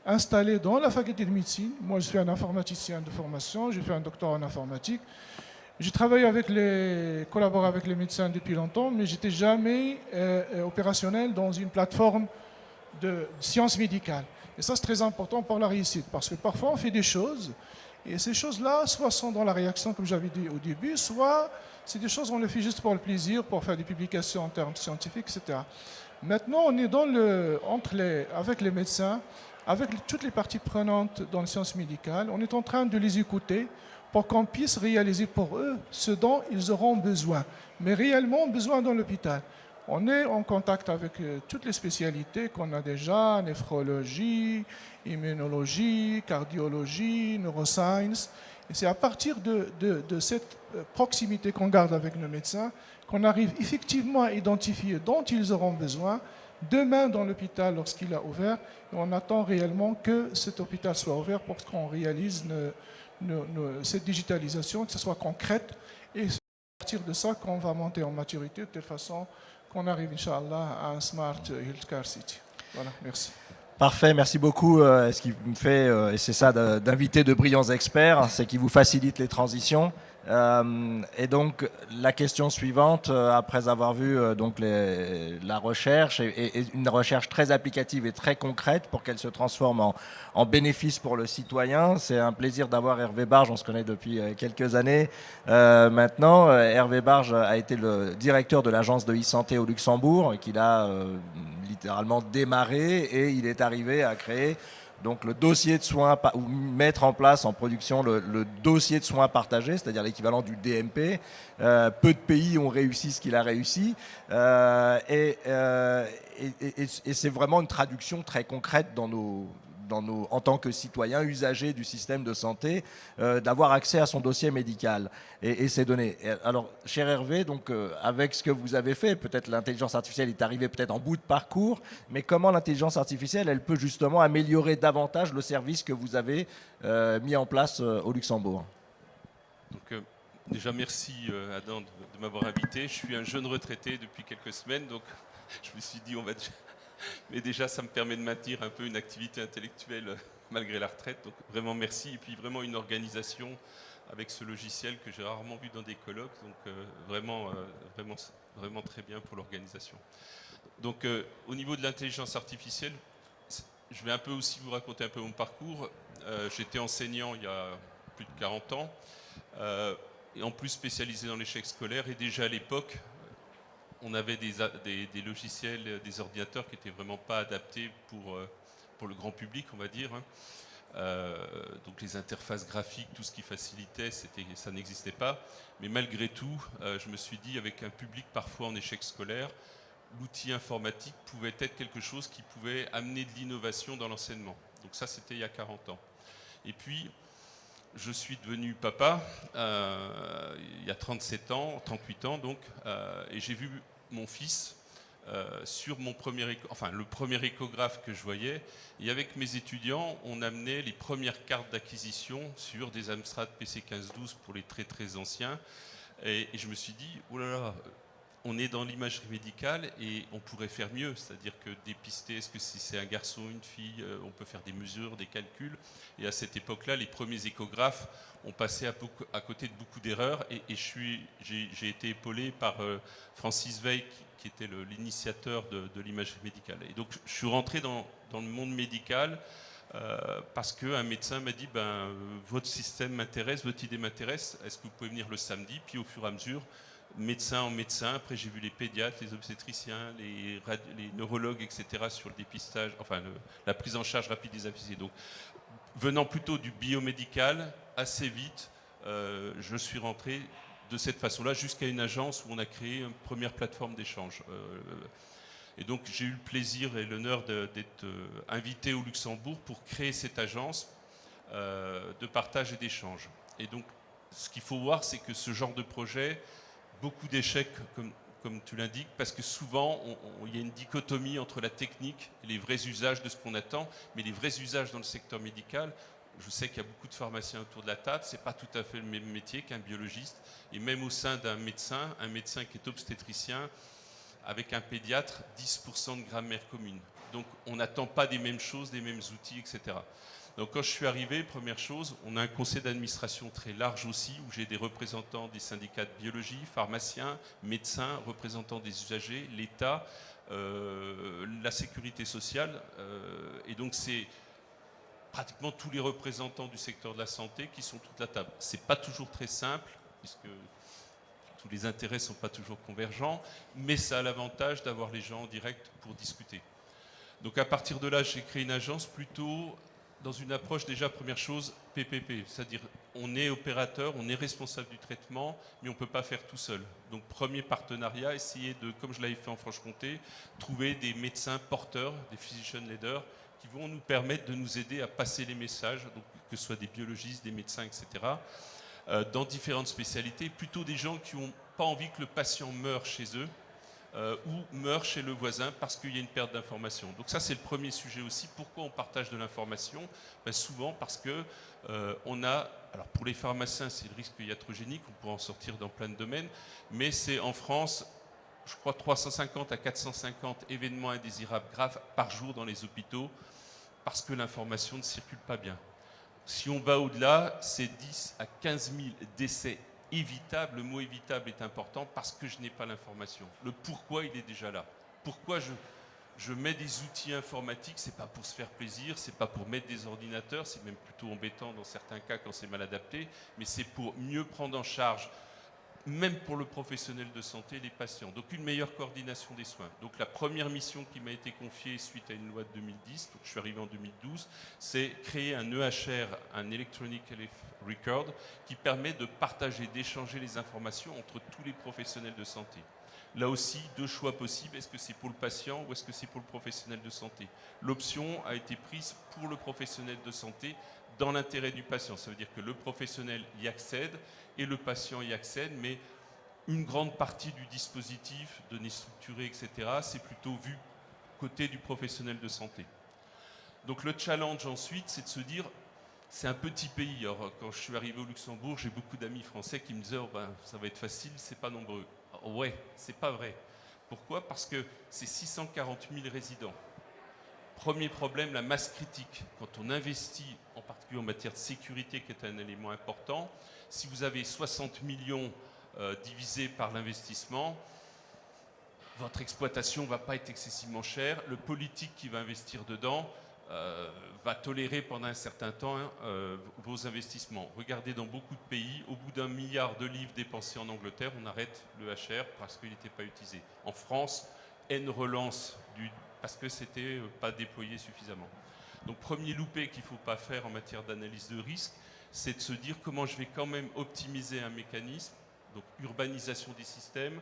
installé dans la faculté de médecine. Moi, je suis un informaticien de formation, j'ai fait un doctorat en informatique. J'ai collaboré avec les médecins depuis longtemps, mais je n'étais jamais opérationnel dans une plateforme de sciences médicales. Et ça, c'est très important pour la réussite, parce que parfois, on fait des choses, et ces choses-là, soit sont dans la réaction, comme j'avais dit au début, soit c'est des choses qu'on le fait juste pour le plaisir, pour faire des publications en termes scientifiques, etc. Maintenant, on est avec les médecins, avec toutes les parties prenantes dans les sciences médicales, on est en train de les écouter pour qu'on puisse réaliser pour eux ce dont ils auront besoin, mais réellement besoin dans l'hôpital. On est en contact avec toutes les spécialités qu'on a déjà, néphrologie, immunologie, cardiologie, neurosciences. Et c'est à partir de cette proximité qu'on garde avec nos médecins qu'on arrive effectivement à identifier dont ils auront besoin demain dans l'hôpital lorsqu'il a ouvert. Et on attend réellement que cet hôpital soit ouvert pour qu'on réalise cette digitalisation, que ce soit concrète. Et c'est à partir de ça qu'on va monter en maturité de telle façon qu'on arrive, Inch'Allah, à un Smart Healthcare City. Voilà, merci. Parfait, merci beaucoup. Ce qui me fait, et c'est ça d'inviter de brillants experts, c'est qu'ils vous facilitent les transitions. Et donc la question suivante, après avoir vu donc la recherche et une recherche très applicative et très concrète pour qu'elle se transforme en bénéfice pour le citoyen, c'est un plaisir d'avoir Hervé Barge, on se connaît depuis quelques années maintenant. Hervé Barge a été le directeur de l'agence de e-santé au Luxembourg et qu'il a littéralement démarré, et il est arrivé à créer donc le dossier de soins, ou mettre en place en production le dossier de soins partagé, c'est-à-dire l'équivalent du DMP. Peu de pays ont réussi ce qu'il a réussi. Et c'est vraiment une traduction très concrète en tant que citoyen usager du système de santé, d'avoir accès à son dossier médical et ses données. Alors, cher Hervé, donc, avec ce que vous avez fait, peut-être l'intelligence artificielle est arrivée peut-être en bout de parcours, mais comment l'intelligence artificielle, elle peut justement améliorer davantage le service que vous avez mis en place au Luxembourg? Donc, déjà, merci Adam de m'avoir invité. Je suis un jeune retraité depuis quelques semaines, donc je me suis dit, on va déjà... Mais déjà, ça me permet de maintenir un peu une activité intellectuelle malgré la retraite. Donc vraiment merci. Et puis vraiment une organisation avec ce logiciel que j'ai rarement vu dans des colloques. Donc vraiment très bien pour l'organisation. Donc au niveau de l'intelligence artificielle, je vais un peu aussi vous raconter un peu mon parcours. J'étais enseignant il y a plus de 40 ans. Et en plus spécialisé dans l'échec scolaire. Et déjà à l'époque, on avait des logiciels, des ordinateurs qui n'étaient vraiment pas adaptés pour le grand public, on va dire. Donc les interfaces graphiques, tout ce qui facilitait, ça n'existait pas. Mais malgré tout, je me suis dit, avec un public parfois en échec scolaire, l'outil informatique pouvait être quelque chose qui pouvait amener de l'innovation dans l'enseignement. Donc ça, c'était il y a 40 ans. Et puis, je suis devenu papa il y a 38 ans donc, et j'ai vu mon fils sur le premier échographe que je voyais. Et avec mes étudiants, on amenait les premières cartes d'acquisition sur des Amstrad PC1512 pour les très très anciens. Et je me suis dit, oh là là, on est dans l'imagerie médicale et on pourrait faire mieux, c'est-à-dire que dépister, est-ce que si c'est un garçon ou une fille, on peut faire des mesures, des calculs. Et à cette époque-là, les premiers échographes ont passé à côté de beaucoup d'erreurs et j'ai été épaulé par Francis Veil, qui était l'initiateur de l'imagerie médicale. Et donc je suis rentré dans le monde médical parce qu'un médecin m'a dit, votre système m'intéresse, votre idée m'intéresse, est-ce que vous pouvez venir le samedi? Puis au fur et à mesure, médecin en médecin, après j'ai vu les pédiatres, les obstétriciens, les neurologues, etc. sur le dépistage, la prise en charge rapide des AVC. Donc, venant plutôt du biomédical, assez vite, je suis rentré de cette façon-là jusqu'à une agence où on a créé une première plateforme d'échange. Et donc j'ai eu le plaisir et l'honneur d'être invité au Luxembourg pour créer cette agence de partage et d'échange. Et donc, ce qu'il faut voir, c'est que ce genre de projet, beaucoup d'échecs, comme tu l'indiques, parce que souvent, il y a une dichotomie entre la technique et les vrais usages de ce qu'on attend, mais les vrais usages dans le secteur médical, je sais qu'il y a beaucoup de pharmaciens autour de la table, ce n'est pas tout à fait le même métier qu'un biologiste, et même au sein d'un médecin, un médecin qui est obstétricien, avec un pédiatre, 10% de grammaire commune. Donc on n'attend pas des mêmes choses, des mêmes outils, etc. Donc quand je suis arrivé, première chose, on a un conseil d'administration très large aussi, où j'ai des représentants des syndicats de biologie, pharmaciens, médecins, représentants des usagers, l'État, la sécurité sociale, et donc c'est pratiquement tous les représentants du secteur de la santé qui sont toute la table. C'est pas toujours très simple, puisque tous les intérêts ne sont pas toujours convergents, mais ça a l'avantage d'avoir les gens en direct pour discuter. Donc à partir de là, j'ai créé une agence plutôt dans une approche déjà, première chose, PPP, c'est-à-dire on est opérateur, on est responsable du traitement, mais on ne peut pas faire tout seul. Donc premier partenariat, essayer de, comme je l'avais fait en Franche-Comté, trouver des médecins porteurs, des physician leaders, qui vont nous permettre de nous aider à passer les messages, donc que ce soit des biologistes, des médecins, etc., dans différentes spécialités, plutôt des gens qui n'ont pas envie que le patient meure chez eux, ou meurt chez le voisin parce qu'il y a une perte d'information. Donc ça, c'est le premier sujet aussi. Pourquoi on partage de l'information? Souvent parce que on a, alors pour les pharmaciens, c'est le risque iatrogénique, on pourra en sortir dans plein de domaines, mais c'est en France, je crois, 350 à 450 événements indésirables graves par jour dans les hôpitaux parce que l'information ne circule pas bien. Si on va au-delà, c'est 10 à 15 000 décès évitable, le mot évitable est important parce que je n'ai pas l'information. Le pourquoi, il est déjà là. Pourquoi je mets des outils informatiques, c'est pas pour se faire plaisir, c'est pas pour mettre des ordinateurs, c'est même plutôt embêtant dans certains cas quand c'est mal adapté, mais c'est pour mieux prendre en charge, même pour le professionnel de santé, les patients. Donc une meilleure coordination des soins. Donc la première mission qui m'a été confiée suite à une loi de 2010, donc je suis arrivé en 2012, c'est créer un EHR, un Electronic Health Record, qui permet de partager, d'échanger les informations entre tous les professionnels de santé. Là aussi, deux choix possibles, est-ce que c'est pour le patient ou est-ce que c'est pour le professionnel de santé? L'option a été prise pour le professionnel de santé dans l'intérêt du patient. Ça veut dire que le professionnel y accède et le patient y accède, mais une grande partie du dispositif, données structurées, etc., c'est plutôt vu côté du professionnel de santé. Donc le challenge ensuite, c'est de se dire, c'est un petit pays. Alors, quand je suis arrivé au Luxembourg, j'ai beaucoup d'amis français qui me disaient oh, ça va être facile, c'est pas nombreux. Ouais, c'est pas vrai. Pourquoi? Parce que c'est 640 000 résidents. Premier problème, la masse critique. Quand on investit, en particulier en matière de sécurité, qui est un élément important, si vous avez 60 millions divisé par l'investissement, votre exploitation ne va pas être excessivement chère. Le politique qui va investir dedans va tolérer pendant un certain temps vos investissements. Regardez dans beaucoup de pays, au bout d'1 milliard de livres dépensés en Angleterre, on arrête le HR parce qu'il n'était pas utilisé. En France, N relance parce que ce n'était pas déployé suffisamment. Donc premier loupé qu'il ne faut pas faire en matière d'analyse de risque, c'est de se dire comment je vais quand même optimiser un mécanisme, donc urbanisation des systèmes,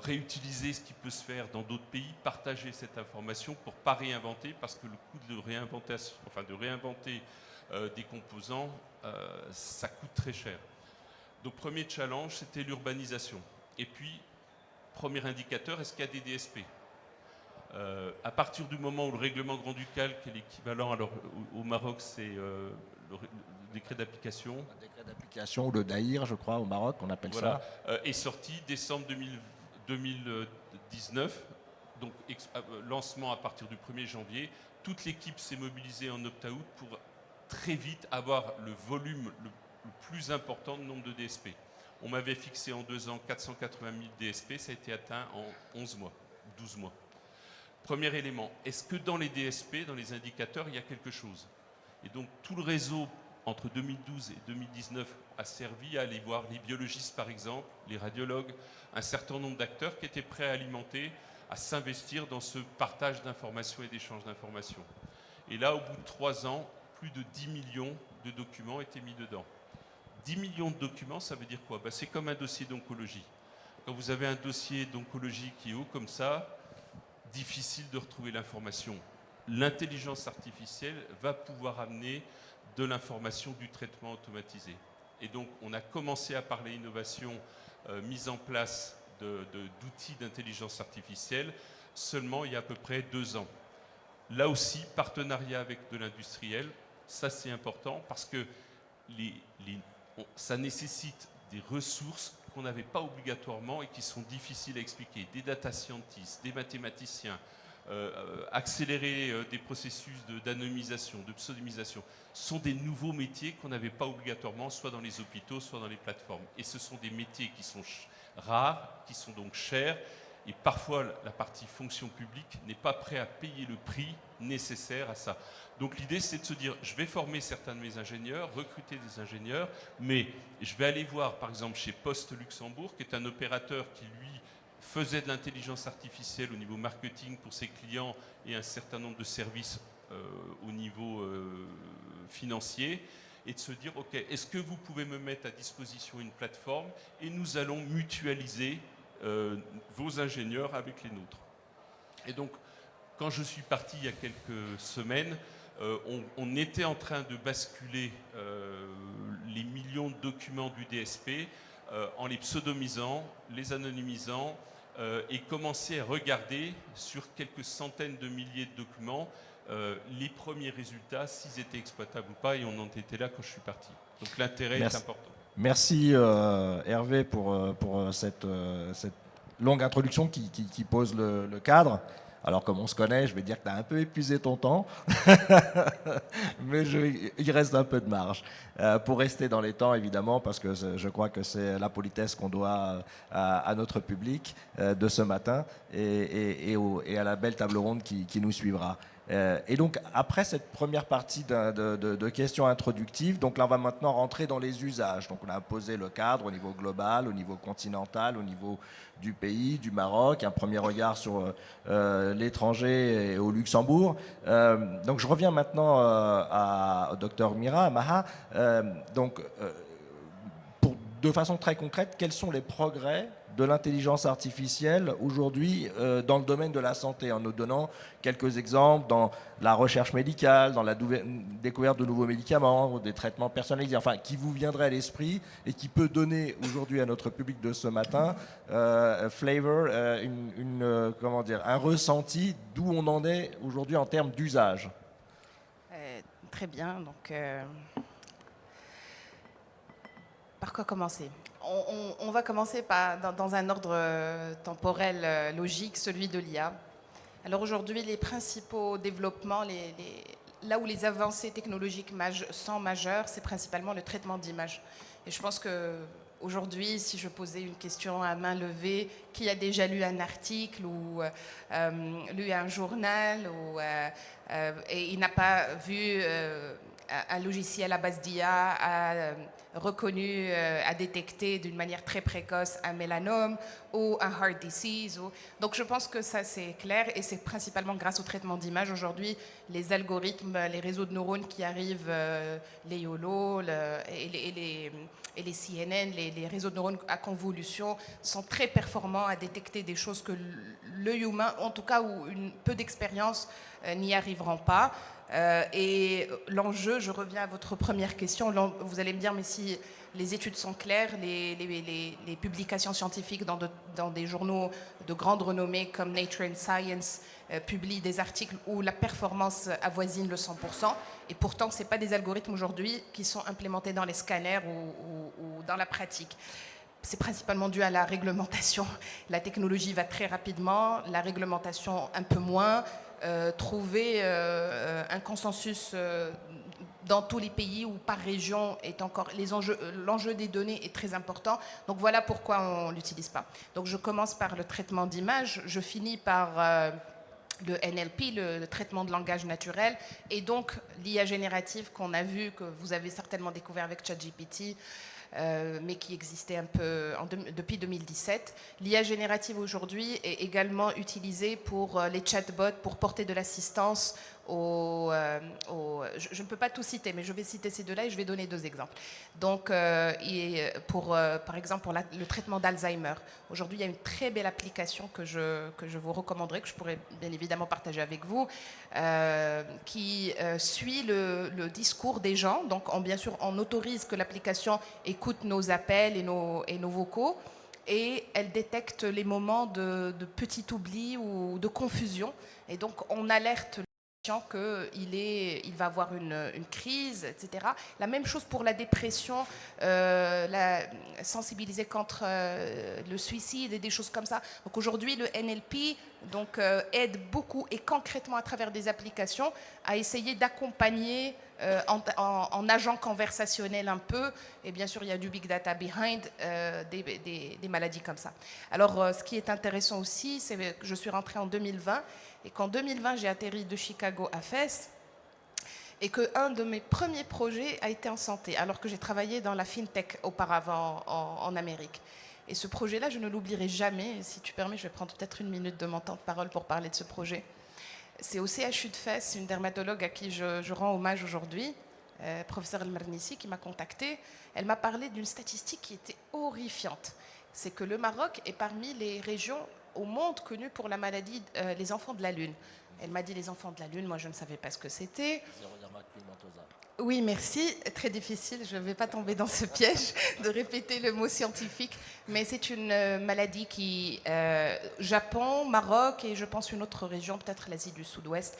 réutiliser ce qui peut se faire dans d'autres pays, partager cette information pour ne pas réinventer, parce que le coût de réinventer des composants, ça coûte très cher. Donc premier challenge, c'était l'urbanisation. Et puis, premier indicateur, est-ce qu'il y a des DSP? À partir du moment où le règlement grand-ducal, qui est l'équivalent, alors au Maroc, c'est le décret d'application. Le décret d'application, ou le DAIR, je crois, au Maroc, on appelle ça. Est sorti décembre 2019, donc lancement à partir du 1er janvier. Toute l'équipe s'est mobilisée en opt-out pour très vite avoir le volume le plus important de nombre de DSP. On m'avait fixé en 2 ans 480 000 DSP, ça a été atteint en 11 mois, 12 mois. Premier élément, est-ce que dans les DSP, dans les indicateurs, il y a quelque chose? Et donc tout le réseau entre 2012 et 2019 a servi à aller voir les biologistes par exemple, les radiologues, un certain nombre d'acteurs qui étaient prêts à alimenter, à s'investir dans ce partage d'informations et d'échange d'informations. Et là, au bout de 3 ans, plus de 10 millions de documents étaient mis dedans. 10 millions de documents, ça veut dire quoi? C'est comme un dossier d'oncologie. Quand vous avez un dossier d'oncologie qui est haut comme ça, difficile de retrouver l'information. L'intelligence artificielle va pouvoir amener de l'information du traitement automatisé. Et donc, on a commencé à parler innovation, mise en place d'outils d'intelligence artificielle seulement il y a à peu près 2 ans. Là aussi, partenariat avec de l'industriel, ça c'est important parce que ça nécessite des ressources qu'on n'avait pas obligatoirement et qui sont difficiles à expliquer. Des data scientists, des mathématiciens, accélérer des processus d'anonymisation, de pseudonymisation, sont des nouveaux métiers qu'on n'avait pas obligatoirement, soit dans les hôpitaux, soit dans les plateformes. Et ce sont des métiers qui sont rares, qui sont donc chers, et parfois la partie fonction publique n'est pas prête à payer le prix nécessaire à ça. Donc l'idée, c'est de se dire, je vais former certains de mes ingénieurs, recruter des ingénieurs, mais je vais aller voir, par exemple, chez Poste Luxembourg, qui est un opérateur qui, lui, faisait de l'intelligence artificielle au niveau marketing pour ses clients et un certain nombre de services au niveau financier, et de se dire, OK, est-ce que vous pouvez me mettre à disposition une plateforme et nous allons mutualiser vos ingénieurs avec les nôtres. Et donc, quand je suis parti il y a quelques semaines, on était en train de basculer les millions de documents du DSP en les pseudonymisant, les anonymisant et commencer à regarder sur quelques centaines de milliers de documents les premiers résultats, s'ils étaient exploitables ou pas, et on en était là quand je suis parti. Donc l'intérêt est important. Merci Hervé pour cette longue introduction qui pose le cadre. Alors comme on se connaît, je vais dire que tu as un peu épuisé ton temps, mais il reste un peu de marge. Pour rester dans les temps, évidemment, parce que je crois que c'est la politesse qu'on doit à notre public de ce matin et à la belle table ronde qui nous suivra. Et donc, après cette première partie de questions introductives, donc là, on va maintenant rentrer dans les usages. Donc, on a posé le cadre au niveau global, au niveau continental, au niveau du pays, du Maroc, un premier regard sur l'étranger et au Luxembourg. Donc, je reviens maintenant au docteur Mira, Maha. De façon très concrète, quels sont les progrès de l'intelligence artificielle aujourd'hui dans le domaine de la santé, en nous donnant quelques exemples dans la recherche médicale, dans la découverte de nouveaux médicaments, des traitements personnalisés, enfin, qui vous viendrait à l'esprit et qui peut donner aujourd'hui à notre public de ce matin flavor, comment dire, un ressenti d'où on en est aujourd'hui en termes d'usage. Très bien, donc par quoi commencer ? On va commencer dans un ordre temporel logique, celui de l'IA. Alors aujourd'hui, les principaux développements, là où les avancées technologiques sont majeures, c'est principalement le traitement d'images. Et je pense qu'aujourd'hui, si je posais une question à main levée, qui a déjà lu un article ou lu un journal et il n'a pas vu un logiciel à base d'IA a reconnu, a détecté d'une manière très précoce un mélanome ou un heart disease. Donc je pense que ça c'est clair et c'est principalement grâce au traitement d'image. Aujourd'hui, les algorithmes, les réseaux de neurones qui arrivent, les YOLO et les CNN, les réseaux de neurones à convolution sont très performants à détecter des choses que l'œil humain, en tout cas où peu d'expérience, n'y arriveront pas. Et l'enjeu, je reviens à votre première question, vous allez me dire, mais si les études sont claires, les publications scientifiques dans des journaux de grande renommée comme Nature and Science publient des articles où la performance avoisine le 100%, et pourtant, ce n'est pas des algorithmes aujourd'hui qui sont implémentés dans les scanners ou dans la pratique. C'est principalement dû à la réglementation. La technologie va très rapidement, la réglementation un peu moins. Trouver un consensus dans tous les pays ou par région est encore l'enjeu des données est très important. Donc voilà pourquoi on l'utilise pas. Donc je commence par le traitement d'image, je finis par le NLP, le traitement de langage naturel, et donc l'IA générative qu'on a vu, que vous avez certainement découvert avec ChatGPT, mais qui existait un peu depuis 2017. L'IA générative aujourd'hui est également utilisée pour les chatbots, pour porter de l'assistance je ne peux pas tout citer, mais je vais citer ces deux-là et je vais donner deux exemples. Donc, par exemple, pour le traitement d'Alzheimer, aujourd'hui, il y a une très belle application que je vous recommanderais, que je pourrais bien évidemment partager avec vous, qui suit le discours des gens. Donc, bien sûr, on autorise que l'application écoute nos appels et nos vocaux, et elle détecte les moments de petit oubli ou de confusion. Et donc, on alerte conscient qu'il va avoir une crise, etc. La même chose pour la dépression, sensibiliser contre le suicide et des choses comme ça. Donc aujourd'hui, le NLP aide beaucoup et concrètement à travers des applications à essayer d'accompagner en agent conversationnel un peu, et bien sûr il y a du big data behind des maladies comme ça. Alors ce qui est intéressant aussi, c'est que je suis rentrée en 2020 et qu'en 2020 j'ai atterri de Chicago à Fès et qu'un de mes premiers projets a été en santé, alors que j'ai travaillé dans la fintech auparavant en Amérique. Et ce projet-là, je ne l'oublierai jamais. Et si tu permets, je vais prendre peut-être une minute de mon temps de parole pour parler de ce projet. C'est au CHU de Fès, une dermatologue à qui je rends hommage aujourd'hui, professeur El Mernissi, qui m'a contactée. Elle m'a parlé d'une statistique qui était horrifiante. C'est que le Maroc est parmi les régions au monde connues pour la maladie les enfants de la Lune. Elle m'a dit les enfants de la Lune, moi je ne savais pas ce que c'était. Oui, merci. Très difficile. Je ne vais pas tomber dans ce piège de répéter le mot scientifique. Mais c'est une maladie qui, Japon, Maroc et je pense une autre région, peut-être l'Asie du Sud-Ouest.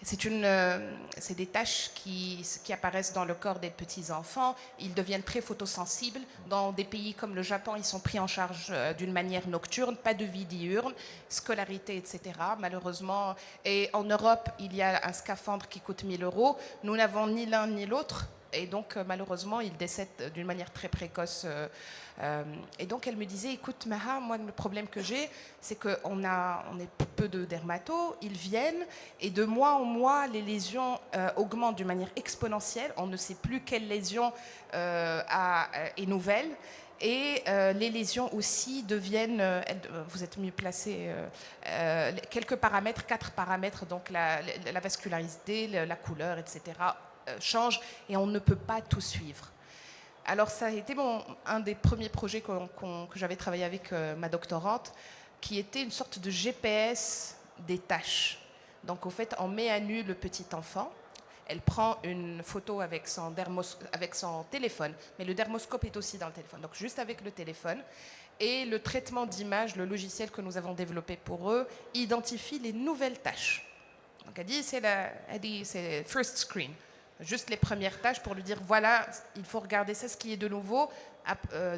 C'est des taches qui apparaissent dans le corps des petits-enfants. Ils deviennent très photosensibles. Dans des pays comme le Japon, ils sont pris en charge d'une manière nocturne, pas de vie diurne, scolarité, etc. Malheureusement. Et en Europe, il y a un scaphandre qui coûte 1 000 €. Nous n'avons ni l'un ni l'autre. Et donc, malheureusement, ils décèdent d'une manière très précoce. Et donc, elle me disait, écoute, Maha, moi, le problème que j'ai, c'est qu'on est peu de dermatos, ils viennent, et de mois en mois, les lésions augmentent d'une manière exponentielle. On ne sait plus quelle lésion est nouvelle. Et les lésions aussi deviennent, vous êtes mieux placé, quelques paramètres, 4 paramètres, donc la vascularité, la couleur, etc., change et on ne peut pas tout suivre. Alors ça a été un des premiers projets que j'avais travaillé avec ma doctorante, qui était une sorte de GPS des tâches. Donc au fait, on met à nu le petit enfant, elle prend une photo avec son téléphone, mais le dermoscope est aussi dans le téléphone, donc juste avec le téléphone, et le traitement d'image, le logiciel que nous avons développé pour eux, identifie les nouvelles tâches. Donc elle dit c'est first screen. Juste les premières tâches pour lui dire, voilà, il faut regarder ça, ce qui est de nouveau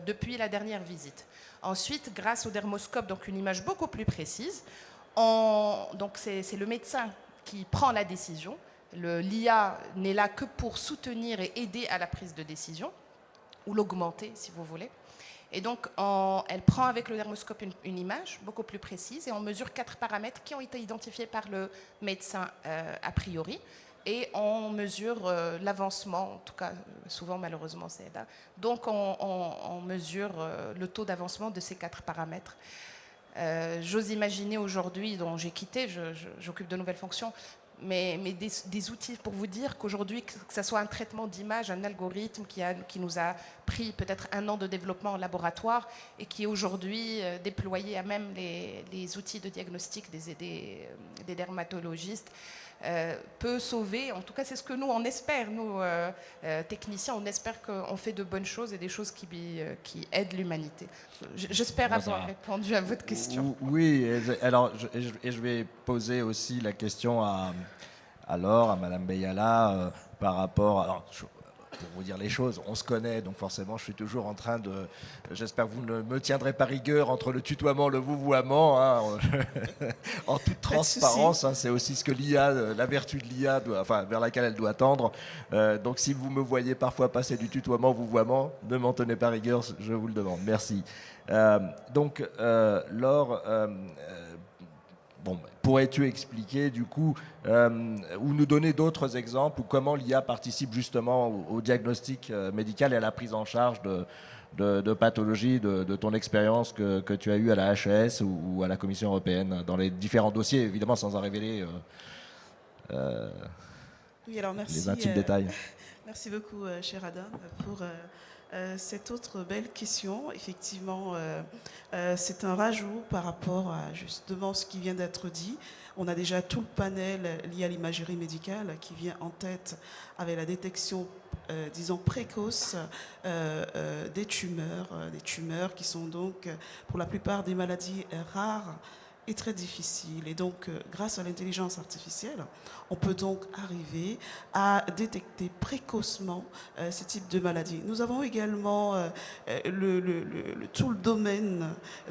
depuis la dernière visite. Ensuite, grâce au dermoscope, donc une image beaucoup plus précise, donc c'est le médecin qui prend la décision. L'IA n'est là que pour soutenir et aider à la prise de décision, ou l'augmenter, si vous voulez. Et donc, elle prend avec le dermoscope une image beaucoup plus précise et on mesure 4 paramètres qui ont été identifiés par le médecin a priori. Et on mesure l'avancement, en tout cas, souvent malheureusement c'est là. Donc on mesure le taux d'avancement de ces 4 paramètres. J'ose imaginer aujourd'hui, dont j'ai quitté, j'occupe de nouvelles fonctions, mais des outils pour vous dire qu'aujourd'hui, que ce soit un traitement d'image, un algorithme qui nous a pris peut-être 1 an de développement en laboratoire et qui est aujourd'hui déployé à même les outils de diagnostic des dermatologistes, peut sauver, en tout cas c'est ce que nous on espère, nous techniciens, on espère qu'on fait de bonnes choses et des choses qui aident l'humanité. J'espère avoir répondu à votre question. Oui, alors je vais poser aussi la question à Laure, à Madame Beyala, par rapport... Alors, pour vous dire les choses, on se connaît, donc forcément je suis toujours en train de... J'espère que vous ne me tiendrez pas rigueur entre le tutoiement, le vouvoiement, hein, en toute transparence, hein, c'est aussi ce que l'IA, la vertu de l'IA, vers laquelle elle doit tendre. Donc si vous me voyez parfois passer du tutoiement au vouvoiement, ne m'en tenez pas rigueur, je vous le demande. Merci. Donc Laure... pourrais-tu expliquer du coup ou nous donner d'autres exemples ou comment l'IA participe justement au diagnostic médical et à la prise en charge de pathologies de ton expérience que tu as eue à la HAS ou à la Commission européenne dans les différents dossiers, évidemment sans en révéler oui, alors merci, les intimes détails. Merci beaucoup, cher Adam, pour... cette autre belle question, effectivement, c'est un rajout par rapport à justement ce qui vient d'être dit. On a déjà tout le panel lié à l'imagerie médicale qui vient en tête avec la détection, disons, précoce des tumeurs qui sont donc pour la plupart des maladies rares est très difficile. Et donc, grâce à l'intelligence artificielle, on peut donc arriver à détecter précocement ce type de maladie. Nous avons également tout le domaine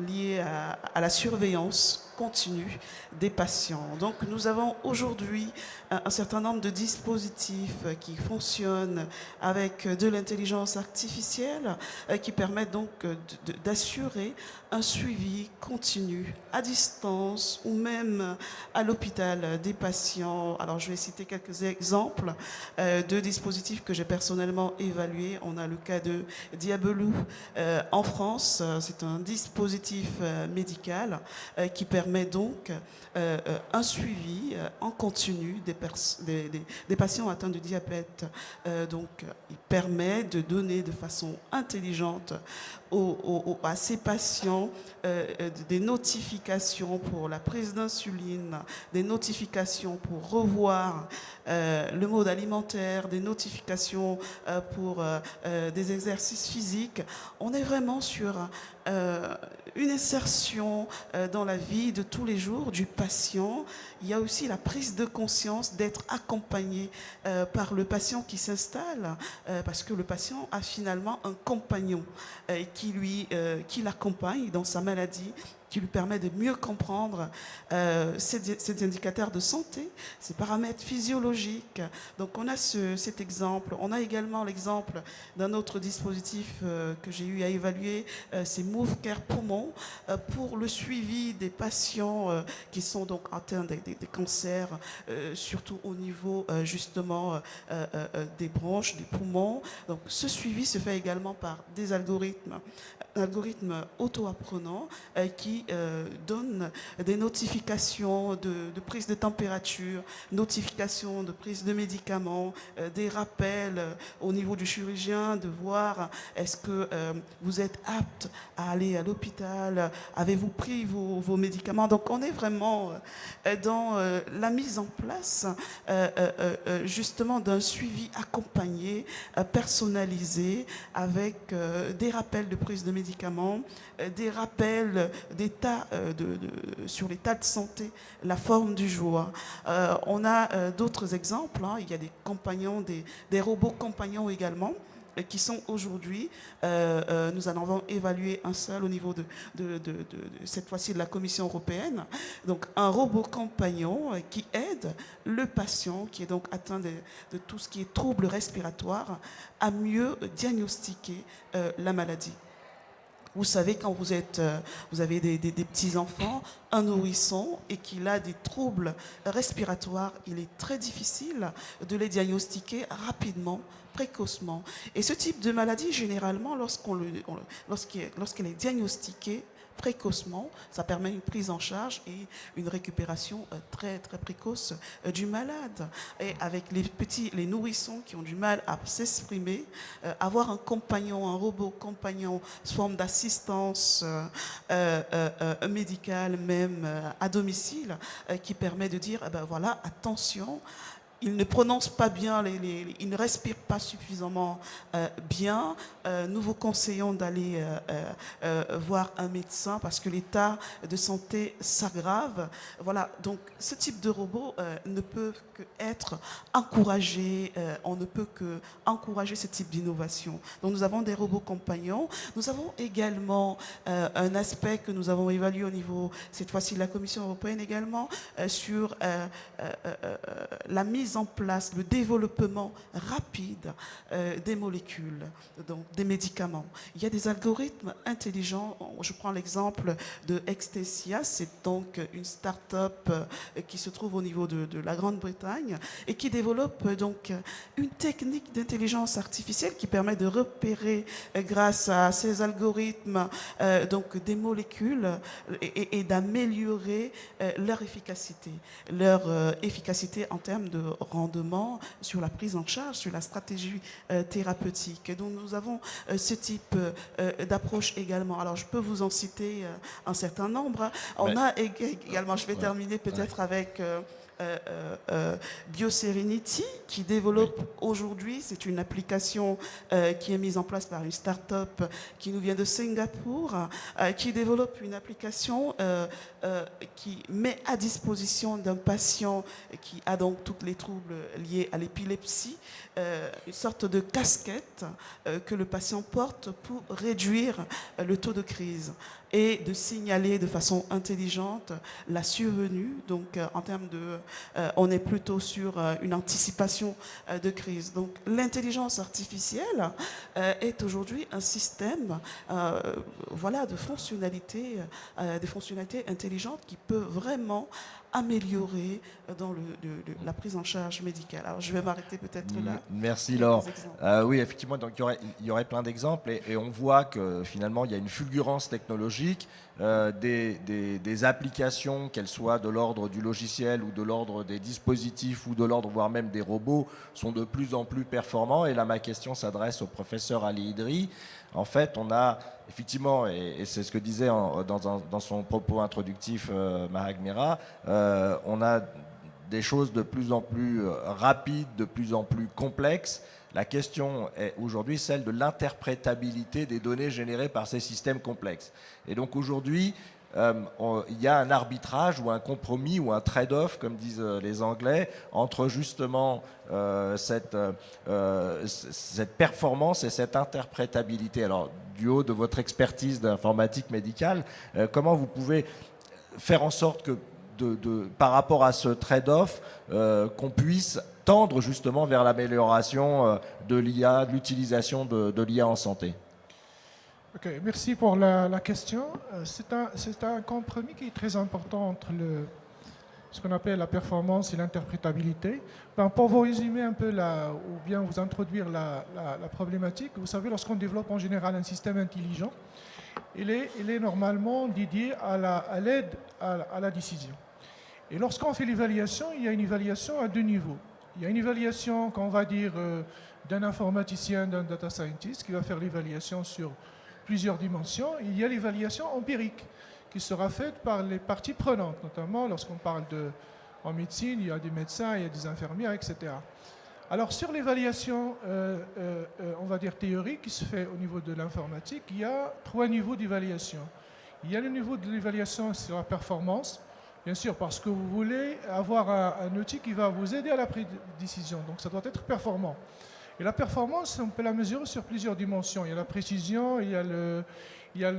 lié à la surveillance continue des patients. Donc, nous avons aujourd'hui un certain nombre de dispositifs qui fonctionnent avec de l'intelligence artificielle qui permettent donc d'assurer un suivi continu à distance ou même à l'hôpital des patients. Alors, je vais citer quelques exemples de dispositifs que j'ai personnellement évalués. On a le cas de Diabelou en France. C'est un dispositif médical qui permet donc un suivi en continu des patients atteints de diabète. Donc, il permet de donner de façon intelligente à ces patients des notifications pour la prise d'insuline, des notifications pour revoir le mode alimentaire, des notifications pour des exercices physiques. On est vraiment sur une insertion dans la vie de tous les jours du patient. Il y a aussi la prise de conscience d'être accompagné par le patient qui s'installe, parce que le patient a finalement un compagnon qui l'accompagne dans sa maladie, qui lui permet de mieux comprendre ces indicateurs de santé, ces paramètres physiologiques. Donc on a cet exemple. On a également l'exemple d'un autre dispositif que j'ai eu à évaluer, c'est Move Care Poumon, pour le suivi des patients qui sont donc atteints des cancers, surtout au niveau justement des bronches, des poumons. Donc ce suivi se fait également par des algorithmes auto-apprenants qui donnent des notifications de prise de température, notifications de prise de médicaments, des rappels au niveau du chirurgien de voir est-ce que vous êtes apte à aller à l'hôpital, avez-vous pris vos médicaments. Donc on est vraiment dans la mise en place justement d'un suivi accompagné, personnalisé, avec des rappels de prise de médicaments, des rappels sur l'état de santé, la forme du jour. On a d'autres exemples, hein. Il y a des compagnons, des robots compagnons également, qui sont aujourd'hui, nous en avons évalué un seul au niveau de cette fois-ci de la Commission européenne. Donc un robot compagnon qui aide le patient qui est donc atteint de tout ce qui est troubles respiratoires à mieux diagnostiquer la maladie. Vous savez, quand vous avez des petits-enfants, un nourrisson, et qu'il a des troubles respiratoires, il est très difficile de les diagnostiquer rapidement, précocement. Et ce type de maladie, généralement, lorsqu'elle est diagnostiquée précocement, ça permet une prise en charge et une récupération très très précoce du malade. Et avec les nourrissons qui ont du mal à s'exprimer, avoir un compagnon, un robot compagnon, forme d'assistance médicale même à domicile, qui permet de dire, voilà, attention, il ne prononce pas bien, il ne respire pas suffisamment bien. Nous vous conseillons d'aller voir un médecin parce que l'état de santé s'aggrave. Voilà, donc ce type de robot ne peut qu'être encouragé. On ne peut qu'encourager ce type d'innovation. Donc nous avons des robots compagnons. Nous avons également un aspect que nous avons évalué au niveau, cette fois-ci, de la Commission européenne également, sur la mise en place, le développement rapide des molécules, donc des médicaments. Il y a des algorithmes intelligents. Je prends l'exemple de Extesia, c'est donc une start-up qui se trouve au niveau de la Grande-Bretagne et qui développe donc une technique d'intelligence artificielle qui permet de repérer grâce à ces algorithmes donc des molécules et d'améliorer leur efficacité en termes de rendement sur la prise en charge, sur la stratégie thérapeutique. Et donc nous avons ce type d'approche également. Alors je peux vous en citer un certain nombre. On a également, je vais terminer peut-être avec BioSerenity, qui développe aujourd'hui, c'est une application qui est mise en place par une start-up qui nous vient de Singapour, qui développe une application qui met à disposition d'un patient qui a donc tous les troubles liés à l'épilepsie, une sorte de casquette que le patient porte pour réduire le taux de crise et de signaler de façon intelligente la survenue. Donc, en termes de... on est plutôt sur une anticipation de crise. Donc, l'intelligence artificielle est aujourd'hui un système voilà, de fonctionnalités, des fonctionnalités intelligentes qui peuvent vraiment améliorer dans la prise en charge médicale. Alors, je vais m'arrêter peut-être là. Merci Laure. Oui, effectivement, donc, il y aurait plein d'exemples et on voit que finalement, il y a une fulgurance technologique, des applications, qu'elles soient de l'ordre du logiciel ou de l'ordre des dispositifs ou de l'ordre voire même des robots, sont de plus en plus performants. Et là, ma question s'adresse au professeur Ali Idri. En fait, on a effectivement, et c'est ce que disait dans son propos introductif Mahak Mira, on a des choses de plus en plus rapides, de plus en plus complexes. La question est aujourd'hui celle de l'interprétabilité des données générées par ces systèmes complexes. Et donc aujourd'hui, il y a un arbitrage ou un compromis ou un trade-off, comme disent les Anglais, entre justement cette performance et cette interprétabilité. Alors, du haut de votre expertise d'informatique médicale, comment vous pouvez faire en sorte que, par rapport à ce trade-off, qu'on puisse tendre justement vers l'amélioration de l'IA, de l'utilisation de l'IA en santé? Ok, merci pour la question. C'est un compromis qui est très important entre ce qu'on appelle la performance et l'interprétabilité. Ben, pour vous résumer un peu, ou bien vous introduire la problématique, vous savez, lorsqu'on développe en général un système intelligent, il est normalement dédié à l'aide à la décision. Et lorsqu'on fait l'évaluation, il y a une évaluation à deux niveaux. Il y a une évaluation, qu'on va dire, d'un informaticien, d'un data scientist, qui va faire l'évaluation sur plusieurs dimensions. Il y a l'évaluation empirique qui sera faite par les parties prenantes, notamment lorsqu'on parle en médecine, il y a des médecins, il y a des infirmières, etc. Alors sur l'évaluation, on va dire théorique, qui se fait au niveau de l'informatique, il y a trois niveaux d'évaluation. Il y a le niveau de l'évaluation sur la performance, bien sûr, parce que vous voulez avoir un outil qui va vous aider à la prise de décision, donc ça doit être performant. Et la performance, on peut la mesurer sur plusieurs dimensions. Il y a la précision, il y a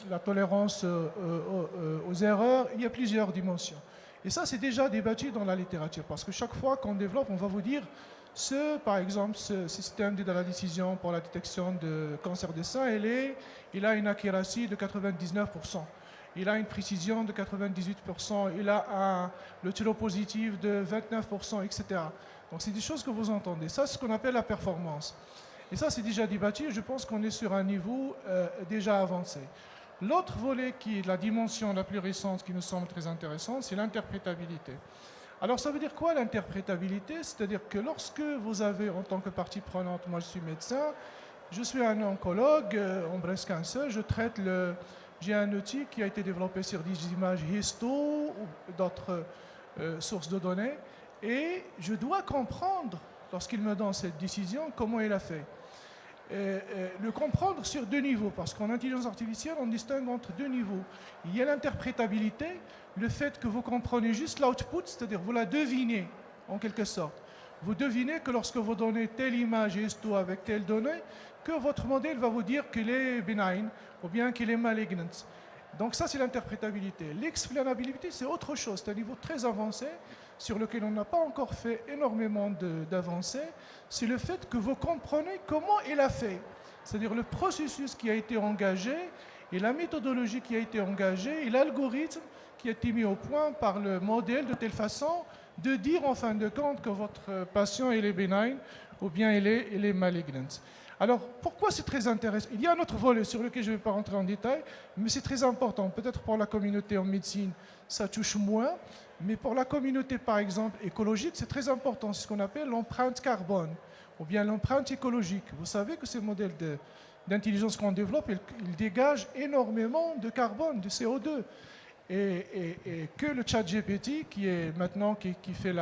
la tolérance aux erreurs, il y a plusieurs dimensions. Et ça, c'est déjà débattu dans la littérature, parce que chaque fois qu'on développe, on va vous dire, par exemple, ce système d'aide à la décision pour la détection de cancer des seins, il a une accuracy de 99%. Il a une précision de 98%, il a le taux positif de 29%, etc. Donc c'est des choses que vous entendez. Ça, c'est ce qu'on appelle la performance. Et ça, c'est déjà débattu. Je pense qu'on est sur un niveau déjà avancé. L'autre volet, qui est la dimension la plus récente, qui nous semble très intéressante, c'est l'interprétabilité. Alors, ça veut dire quoi l'interprétabilité? C'est-à-dire que lorsque vous avez, en tant que partie prenante, moi je suis médecin, je suis un oncologue en breast cancer, j'ai un outil qui a été développé sur des images histo ou d'autres sources de données. Et je dois comprendre, lorsqu'il me donne cette décision, comment il a fait. Le comprendre sur deux niveaux, parce qu'en intelligence artificielle, on distingue entre deux niveaux. Il y a l'interprétabilité, le fait que vous comprenez juste l'output, c'est-à-dire vous la devinez, en quelque sorte. Vous devinez que lorsque vous donnez telle image histo avec telle donnée, que votre modèle va vous dire qu'il est benign ou bien qu'il est malignant. Donc ça, c'est l'interprétabilité. L'explainabilité, c'est autre chose, c'est un niveau très avancé sur lequel on n'a pas encore fait énormément d'avancées. C'est le fait que vous comprenez comment il a fait. C'est-à-dire le processus qui a été engagé et la méthodologie qui a été engagée et l'algorithme qui a été mis au point par le modèle de telle façon de dire en fin de compte que votre patient il est benign ou bien il est malignant. Alors, pourquoi c'est très intéressant? Il y a un autre volet sur lequel je ne vais pas rentrer en détail, mais c'est très important. Peut-être pour la communauté en médecine, ça touche moins, mais pour la communauté, par exemple, écologique, c'est très important. C'est ce qu'on appelle l'empreinte carbone, ou bien l'empreinte écologique. Vous savez que ces modèles d'intelligence qu'on développe, ils dégagent énormément de carbone, de CO2. et que le chat GPT, qui est maintenant qui fait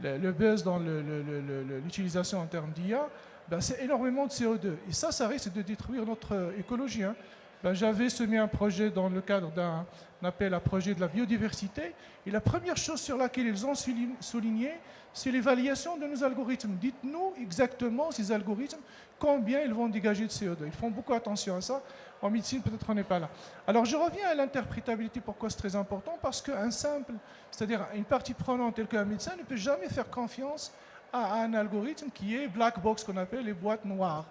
le buzz dans l'utilisation en termes d'IA, ben, c'est énormément de CO2. Et ça risque de détruire notre écologie. Hein. Ben, j'avais semé un projet dans le cadre d'un appel à projet de la biodiversité. Et la première chose sur laquelle ils ont souligné, c'est l'évaluation de nos algorithmes. Dites-nous exactement, ces algorithmes, combien ils vont dégager de CO2. Ils font beaucoup attention à ça. En médecine, peut-être on n'est pas là. Alors, je reviens à l'interprétabilité. Pourquoi c'est très important? Parce qu'un simple, c'est-à-dire une partie prenante telle qu'un médecin, ne peut jamais faire confiance à un algorithme qui est black box, qu'on appelle les boîtes noires.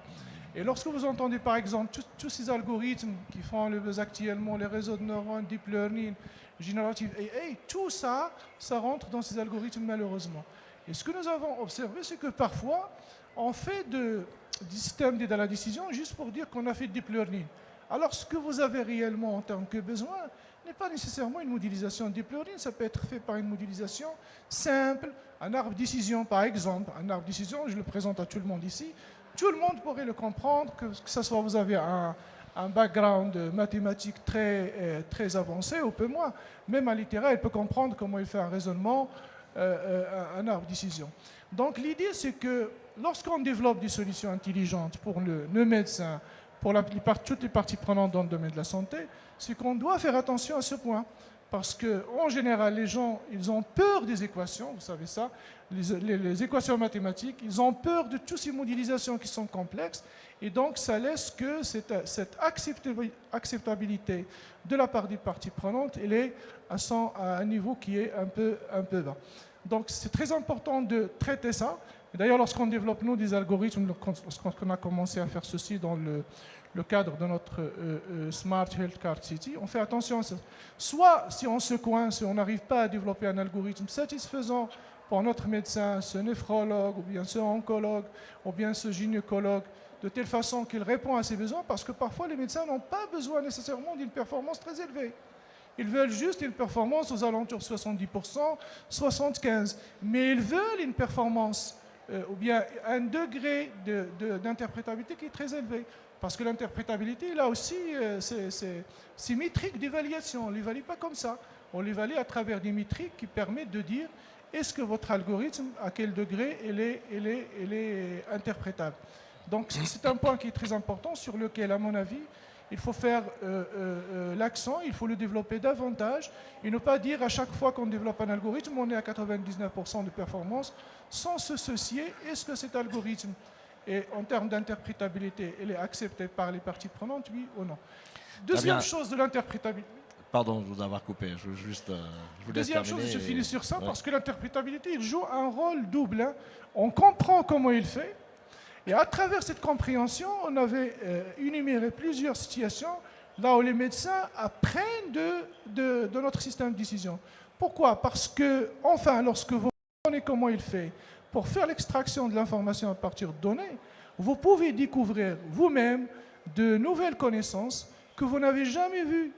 Et lorsque vous entendez, par exemple, tous ces algorithmes qui font le buzz actuellement, les réseaux de neurones, deep learning, générative AI, tout ça, ça rentre dans ces algorithmes, malheureusement. Et ce que nous avons observé, c'est que parfois, on fait du système d'aide à la décision juste pour dire qu'on a fait deep learning. Alors, ce que vous avez réellement en termes de besoin n'est pas nécessairement une modélisation deep learning, ça peut être fait par une modélisation simple, un arbre de décision, par exemple. Un arbre de décision, je le présente à tout le monde ici. Tout le monde pourrait le comprendre, que ce soit vous avez un background mathématique très avancé, ou peu moins. Même un littéraire, il peut comprendre comment il fait un raisonnement, un arbre de décision. Donc l'idée, c'est que lorsqu'on développe des solutions intelligentes pour le médecin, pour toutes les parties prenantes dans le domaine de la santé, c'est qu'on doit faire attention à ce point. Parce qu'en général, les gens, ils ont peur des équations, vous savez ça, les équations mathématiques, ils ont peur de toutes ces modélisations qui sont complexes, et donc ça laisse que cette acceptabilité de la part des parties prenantes, elle est à un niveau qui est un peu bas. Donc c'est très important de traiter ça. D'ailleurs, lorsqu'on développe, nous, des algorithmes, lorsqu'on a commencé à faire ceci dans le cadre de notre Smart Health Card City, on fait attention à ça. Soit si on se coince et on n'arrive pas à développer un algorithme satisfaisant pour notre médecin, ce néphrologue, ou bien ce oncologue, ou bien ce gynécologue, de telle façon qu'il répond à ses besoins, parce que parfois les médecins n'ont pas besoin nécessairement d'une performance très élevée. Ils veulent juste une performance aux alentours de 70%, 75%, mais ils veulent une performance ou bien un degré d'interprétabilité qui est très élevé. Parce que l'interprétabilité, là aussi, c'est métrique d'évaluation. On ne l'évalue pas comme ça. On l'évalue à travers des métriques qui permettent de dire est-ce que votre algorithme, à quel degré il est interprétable. Donc c'est un point qui est très important sur lequel, à mon avis, il faut faire l'accent, il faut le développer davantage et ne pas dire à chaque fois qu'on développe un algorithme, on est à 99% de performance, sans se soucier, est-ce que cet algorithme, en termes d'interprétabilité, il est accepté par les parties prenantes, oui ou non. Deuxième chose de l'interprétabilité. Pardon de vous avoir coupé, je veux juste... je vous laisse Deuxième terminer chose, je finis sur ça, ouais. parce que l'interprétabilité, il joue un rôle double. Hein. On comprend comment il fait, et à travers cette compréhension, on avait énuméré plusieurs situations là où les médecins apprennent de notre système de décision. Pourquoi? Parce que, enfin, lorsque vous comprenez comment il fait pour faire l'extraction de l'information à partir de données, vous pouvez découvrir vous-même de nouvelles connaissances que vous n'avez jamais vues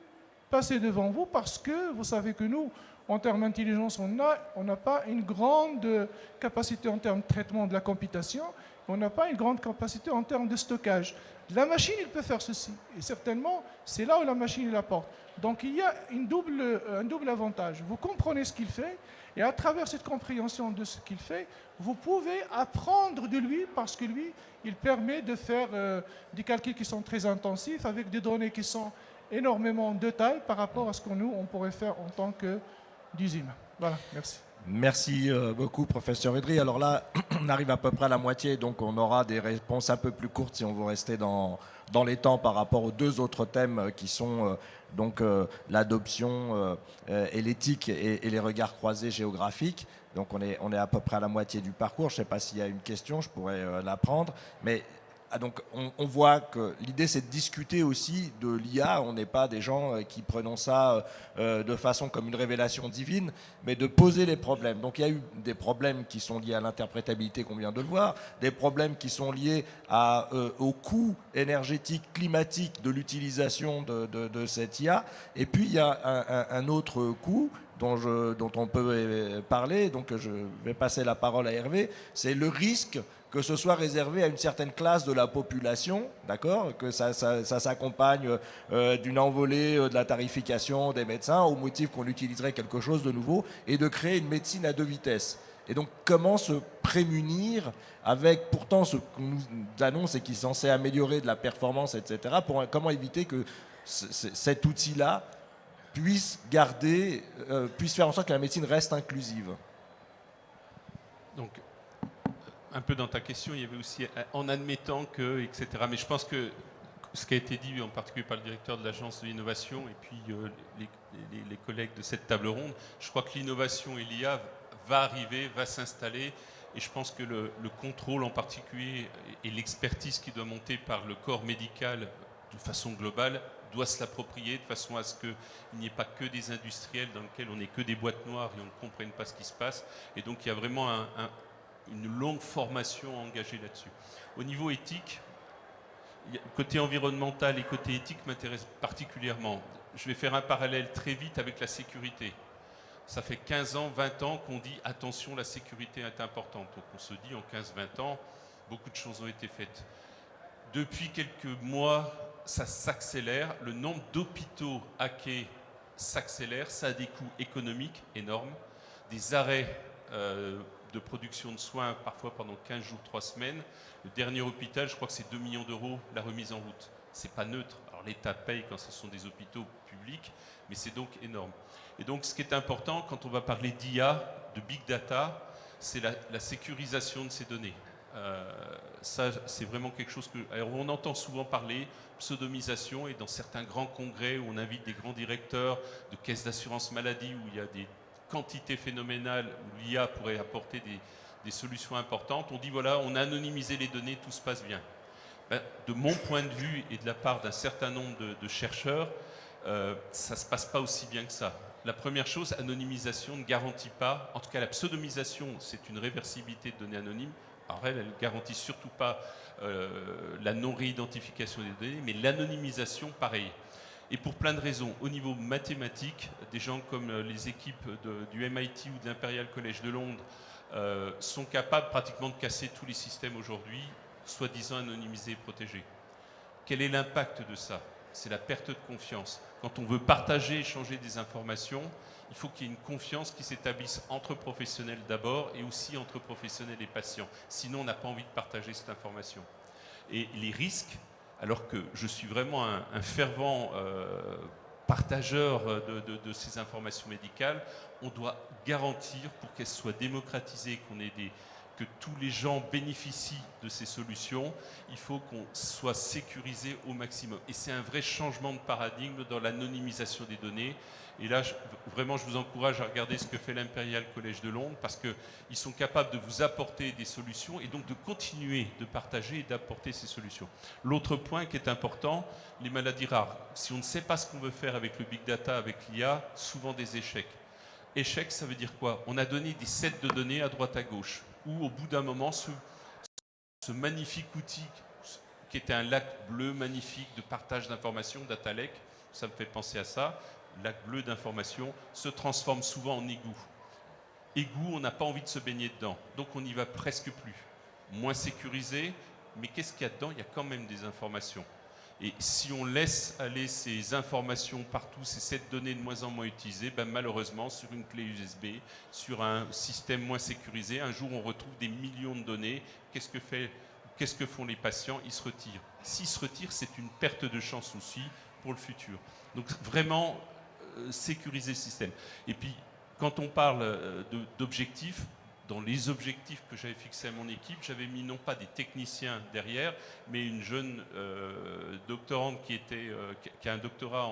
passer devant vous, parce que vous savez que nous, en termes d'intelligence, on n'a pas une grande capacité en termes de traitement de la computation, on n'a pas une grande capacité en termes de stockage. La machine, elle peut faire ceci. Et certainement, c'est là où la machine elle apporte. Donc, il y a un double avantage. Vous comprenez ce qu'il fait, et à travers cette compréhension de ce qu'il fait, vous pouvez apprendre de lui, parce que lui, il permet de faire des calculs qui sont très intensifs, avec des données qui sont énormément en détail par rapport à ce que nous, on pourrait faire en tant qu'usine. Voilà, merci. Merci beaucoup, professeur Idri. Alors là, on arrive à peu près à la moitié, donc on aura des réponses un peu plus courtes si on veut rester dans les temps par rapport aux deux autres thèmes qui sont l'adoption et l'éthique et les regards croisés géographiques. Donc on est à peu près à la moitié du parcours. Je ne sais pas s'il y a une question, je pourrais la prendre. Mais donc on voit que l'idée c'est de discuter aussi de l'IA. On n'est pas des gens qui prenons ça de façon comme une révélation divine, mais de poser les problèmes. Donc il y a eu des problèmes qui sont liés à l'interprétabilité qu'on vient de le voir, des problèmes qui sont liés au coût énergétique, climatique de l'utilisation de cette IA. Et puis il y a un autre coût dont on peut parler, donc je vais passer la parole à Hervé, c'est le risque que ce soit réservé à une certaine classe de la population, d'accord, que ça s'accompagne d'une envolée de la tarification des médecins au motif qu'on utiliserait quelque chose de nouveau et de créer une médecine à deux vitesses. Et donc, comment se prémunir avec, pourtant, ce qu'on nous annonce et qui est censé améliorer de la performance, etc., comment éviter que cet outil-là puisse faire en sorte que la médecine reste inclusive? Donc, un peu dans ta question, il y avait aussi en admettant que, etc. Mais je pense que ce qui a été dit en particulier par le directeur de l'Agence de l'innovation et puis les collègues de cette table ronde, je crois que l'innovation et l'IA va arriver, va s'installer. Et je pense que le contrôle en particulier et l'expertise qui doit monter par le corps médical de façon globale doit se l'approprier de façon à ce qu'il n'y ait pas que des industriels dans lesquels on n'est que des boîtes noires et on ne comprenne pas ce qui se passe. Et donc il y a vraiment une longue formation engagée là-dessus. Au niveau éthique, côté environnemental et côté éthique m'intéresse particulièrement. Je vais faire un parallèle très vite avec la sécurité. Ça fait 15 ans, 20 ans qu'on dit attention, la sécurité est importante. Donc on se dit en 15-20 ans, beaucoup de choses ont été faites. Depuis quelques mois, ça s'accélère. Le nombre d'hôpitaux hackés s'accélère. Ça a des coûts économiques énormes. Des arrêts de production de soins, parfois pendant 15 jours, 3 semaines. Le dernier hôpital, je crois que c'est 2 millions d'euros la remise en route. C'est pas neutre. Alors l'État paye quand ce sont des hôpitaux publics, mais c'est donc énorme. Et donc ce qui est important quand on va parler d'IA, de big data, c'est la sécurisation de ces données. Ça, c'est vraiment quelque chose que... Alors on entend souvent parler pseudonymisation, et dans certains grands congrès où on invite des grands directeurs de caisses d'assurance maladie, où il y a des quantités phénoménales, où l'IA pourrait apporter des solutions importantes, on dit voilà, on a anonymisé les données, tout se passe bien. Ben, de mon point de vue et de la part d'un certain nombre de chercheurs, ça ne se passe pas aussi bien que ça. La première chose, anonymisation ne garantit pas, en tout cas la pseudonymisation, c'est une réversibilité de données anonymes. Alors elle ne garantit surtout pas la non-réidentification des données, mais l'anonymisation, pareil. Et pour plein de raisons. Au niveau mathématique, des gens comme les équipes du MIT ou de l'Imperial College de Londres sont capables pratiquement de casser tous les systèmes aujourd'hui, soi-disant anonymisés et protégés. Quel est l'impact de ça? C'est la perte de confiance. Quand on veut partager, échanger des informations, il faut qu'il y ait une confiance qui s'établisse entre professionnels d'abord et aussi entre professionnels et patients. Sinon, on n'a pas envie de partager cette information. Et les risques, alors que je suis vraiment un fervent partageur de ces informations médicales, on doit garantir pour qu'elles soient démocratisées, que tous les gens bénéficient de ces solutions, il faut qu'on soit sécurisé au maximum. Et c'est un vrai changement de paradigme dans l'anonymisation des données. Et là, vraiment, je vous encourage à regarder ce que fait l'Imperial College de Londres, parce qu'ils sont capables de vous apporter des solutions et donc de continuer de partager et d'apporter ces solutions. L'autre point qui est important, les maladies rares. Si on ne sait pas ce qu'on veut faire avec le big data, avec l'IA, souvent des échecs. Échec, ça veut dire quoi? On a donné des sets de données à droite à gauche, où au bout d'un moment, ce magnifique outil qui était un lac bleu magnifique de partage d'informations, Data Lake, ça me fait penser à ça, lac bleu d'informations, se transforme souvent en égout. Égout, on n'a pas envie de se baigner dedans, donc on n'y va presque plus. Moins sécurisé, mais qu'est-ce qu'il y a dedans? Il y a quand même des informations. Et si on laisse aller ces informations partout, ces sets de données de moins en moins utilisées, ben malheureusement, sur une clé USB, sur un système moins sécurisé, un jour on retrouve des millions de données. Qu'est-ce que font les patients? Ils se retirent. S'ils se retirent, c'est une perte de chance aussi pour le futur. Donc vraiment, sécuriser le système. Et puis, quand on parle d'objectifs, dans les objectifs que j'avais fixés à mon équipe, j'avais mis non pas des techniciens derrière, mais une jeune doctorante qui a un doctorat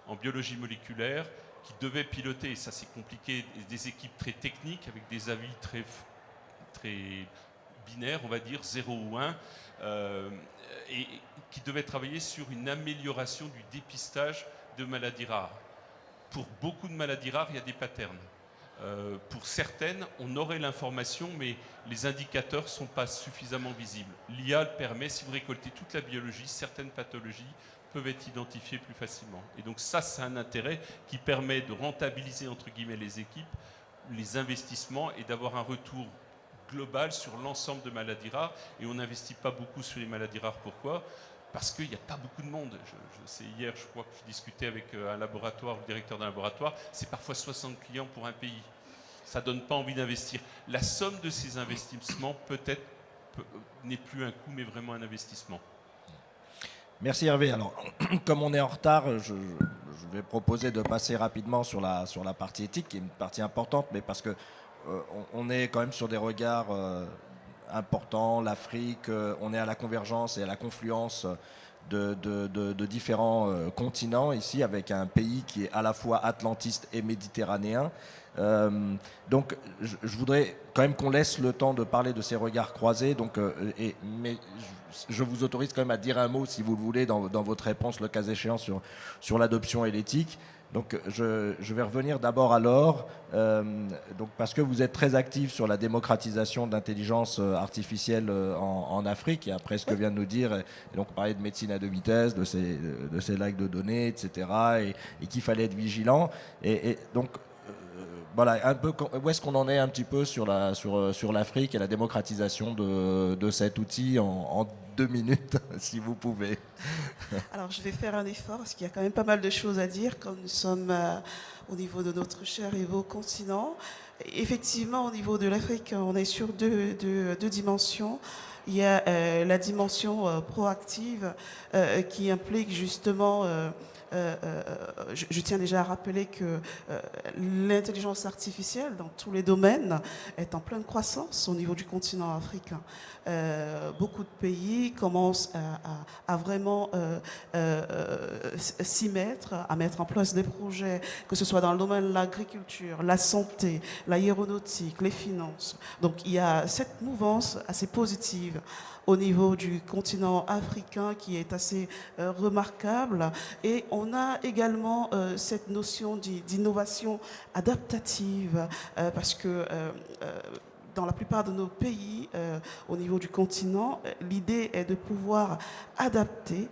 en biologie moléculaire, qui devait piloter, et ça c'est compliqué, des équipes très techniques, avec des avis très binaires, on va dire, 0 ou 1, et qui devait travailler sur une amélioration du dépistage de maladies rares. Pour beaucoup de maladies rares, il y a des patterns. Pour certaines, on aurait l'information, mais les indicateurs ne sont pas suffisamment visibles. L'IA le permet, si vous récoltez toute la biologie, certaines pathologies peuvent être identifiées plus facilement. Et donc ça, c'est un intérêt qui permet de rentabiliser, entre guillemets, les équipes, les investissements et d'avoir un retour global sur l'ensemble de maladies rares et on n'investit pas beaucoup sur les maladies rares. Pourquoi ? Parce qu'il n'y a pas beaucoup de monde. Hier, je crois que je discutais avec un laboratoire, le directeur d'un laboratoire, c'est parfois 60 clients pour un pays. Ça ne donne pas envie d'investir. La somme de ces investissements, peut-être, n'est plus un coût, mais vraiment un investissement. Merci Hervé. Alors, comme on est en retard, je vais proposer de passer rapidement sur la partie éthique, qui est une partie importante, mais parce que on est quand même sur des regards importants. L'Afrique, on est à la convergence et à la confluence de différents continents ici, avec un pays qui est à la fois atlantiste et méditerranéen. Donc, je voudrais quand même qu'on laisse le temps de parler de ces regards croisés. Donc, mais je vous autorise quand même à dire un mot, si vous le voulez, dans votre réponse, le cas échéant, sur l'adoption et l'éthique. Donc, je vais revenir d'abord à Laure, donc parce que vous êtes très active sur la démocratisation de l'intelligence artificielle en Afrique, et après ce que vient de nous dire, et donc parler de médecine à deux vitesses, de ces lacs de données, etc., et qu'il fallait être vigilant. Et donc, voilà, un peu, où est-ce qu'on en est un petit peu sur l'Afrique et la démocratisation de cet outil en 2 minutes, si vous pouvez. Alors, je vais faire un effort parce qu'il y a quand même pas mal de choses à dire, comme nous sommes au niveau de notre cher et beau continent. Effectivement, au niveau de l'Afrique, on est sur deux dimensions. Il y a la dimension proactive qui implique justement... je tiens déjà à rappeler que l'intelligence artificielle dans tous les domaines est en pleine croissance au niveau du continent africain. Beaucoup de pays commencent à vraiment s'y mettre, à mettre en place des projets, que ce soit dans le domaine de l'agriculture, la santé, l'aéronautique, les finances. Donc il y a cette mouvance assez positive au niveau du continent africain qui est assez remarquable. Et on a également cette notion d'innovation adaptative parce que dans la plupart de nos pays, au niveau du continent, l'idée est de pouvoir adapter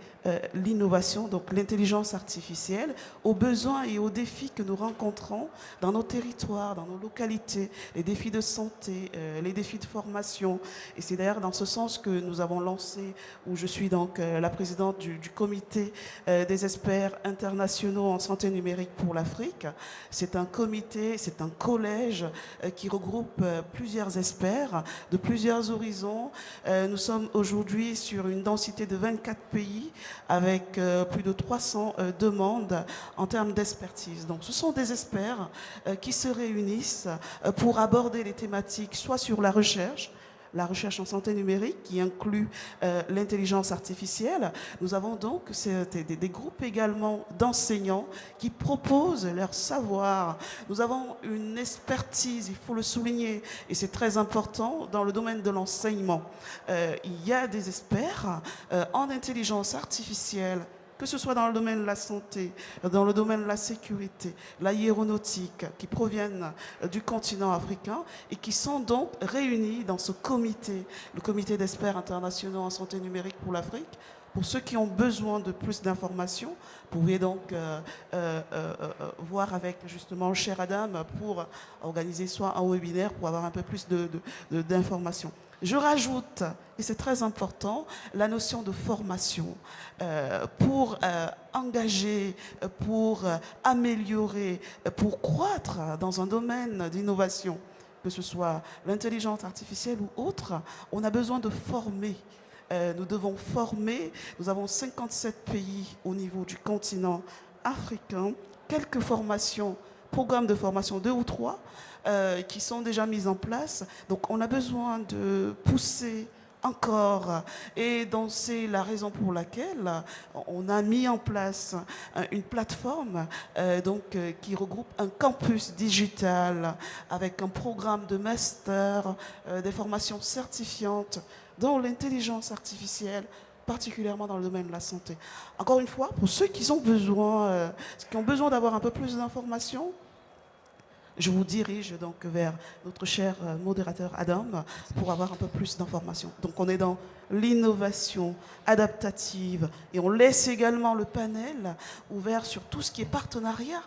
l'innovation, donc l'intelligence artificielle, aux besoins et aux défis que nous rencontrons dans nos territoires, dans nos localités, les défis de santé, les défis de formation. Et c'est d'ailleurs dans ce sens que nous avons lancé, où je suis donc la présidente du comité des experts internationaux en santé numérique pour l'Afrique. C'est un comité, c'est un collège qui regroupe plusieurs experts de plusieurs horizons. Nous sommes aujourd'hui sur une densité de 24 pays avec plus de 300 demandes en termes d'expertise. Donc ce sont des experts qui se réunissent pour aborder les thématiques soit sur la recherche en santé numérique qui inclut l'intelligence artificielle. Nous avons donc des groupes également d'enseignants qui proposent leur savoir. Nous avons une expertise, il faut le souligner, et c'est très important dans le domaine de l'enseignement. Il y a des experts en intelligence artificielle, que ce soit dans le domaine de la santé, dans le domaine de la sécurité, l'aéronautique, qui proviennent du continent africain et qui sont donc réunis dans ce comité, le comité d'experts internationaux en santé numérique pour l'Afrique. Pour ceux qui ont besoin de plus d'informations, vous pouvez donc voir avec justement le cher Adam pour organiser soit un webinaire pour avoir un peu plus d'informations. Je rajoute, et c'est très important, la notion de formation pour engager, pour améliorer, pour croître dans un domaine d'innovation, que ce soit l'intelligence artificielle ou autre. On a besoin de former. Nous devons former. Nous avons 57 pays au niveau du continent africain, quelques formations, programmes de formation, 2 ou 3, qui sont déjà mis en place. Donc on a besoin de pousser encore. Et donc c'est la raison pour laquelle on a mis en place une plateforme qui regroupe un campus digital avec un programme de master, des formations certifiantes dans l'intelligence artificielle, particulièrement dans le domaine de la santé. Encore une fois, pour ceux qui ont besoin d'avoir un peu plus d'informations, je vous dirige donc vers notre cher modérateur Adam pour avoir un peu plus d'informations. Donc on est dans l'innovation adaptative et on laisse également le panel ouvert sur tout ce qui est partenariat.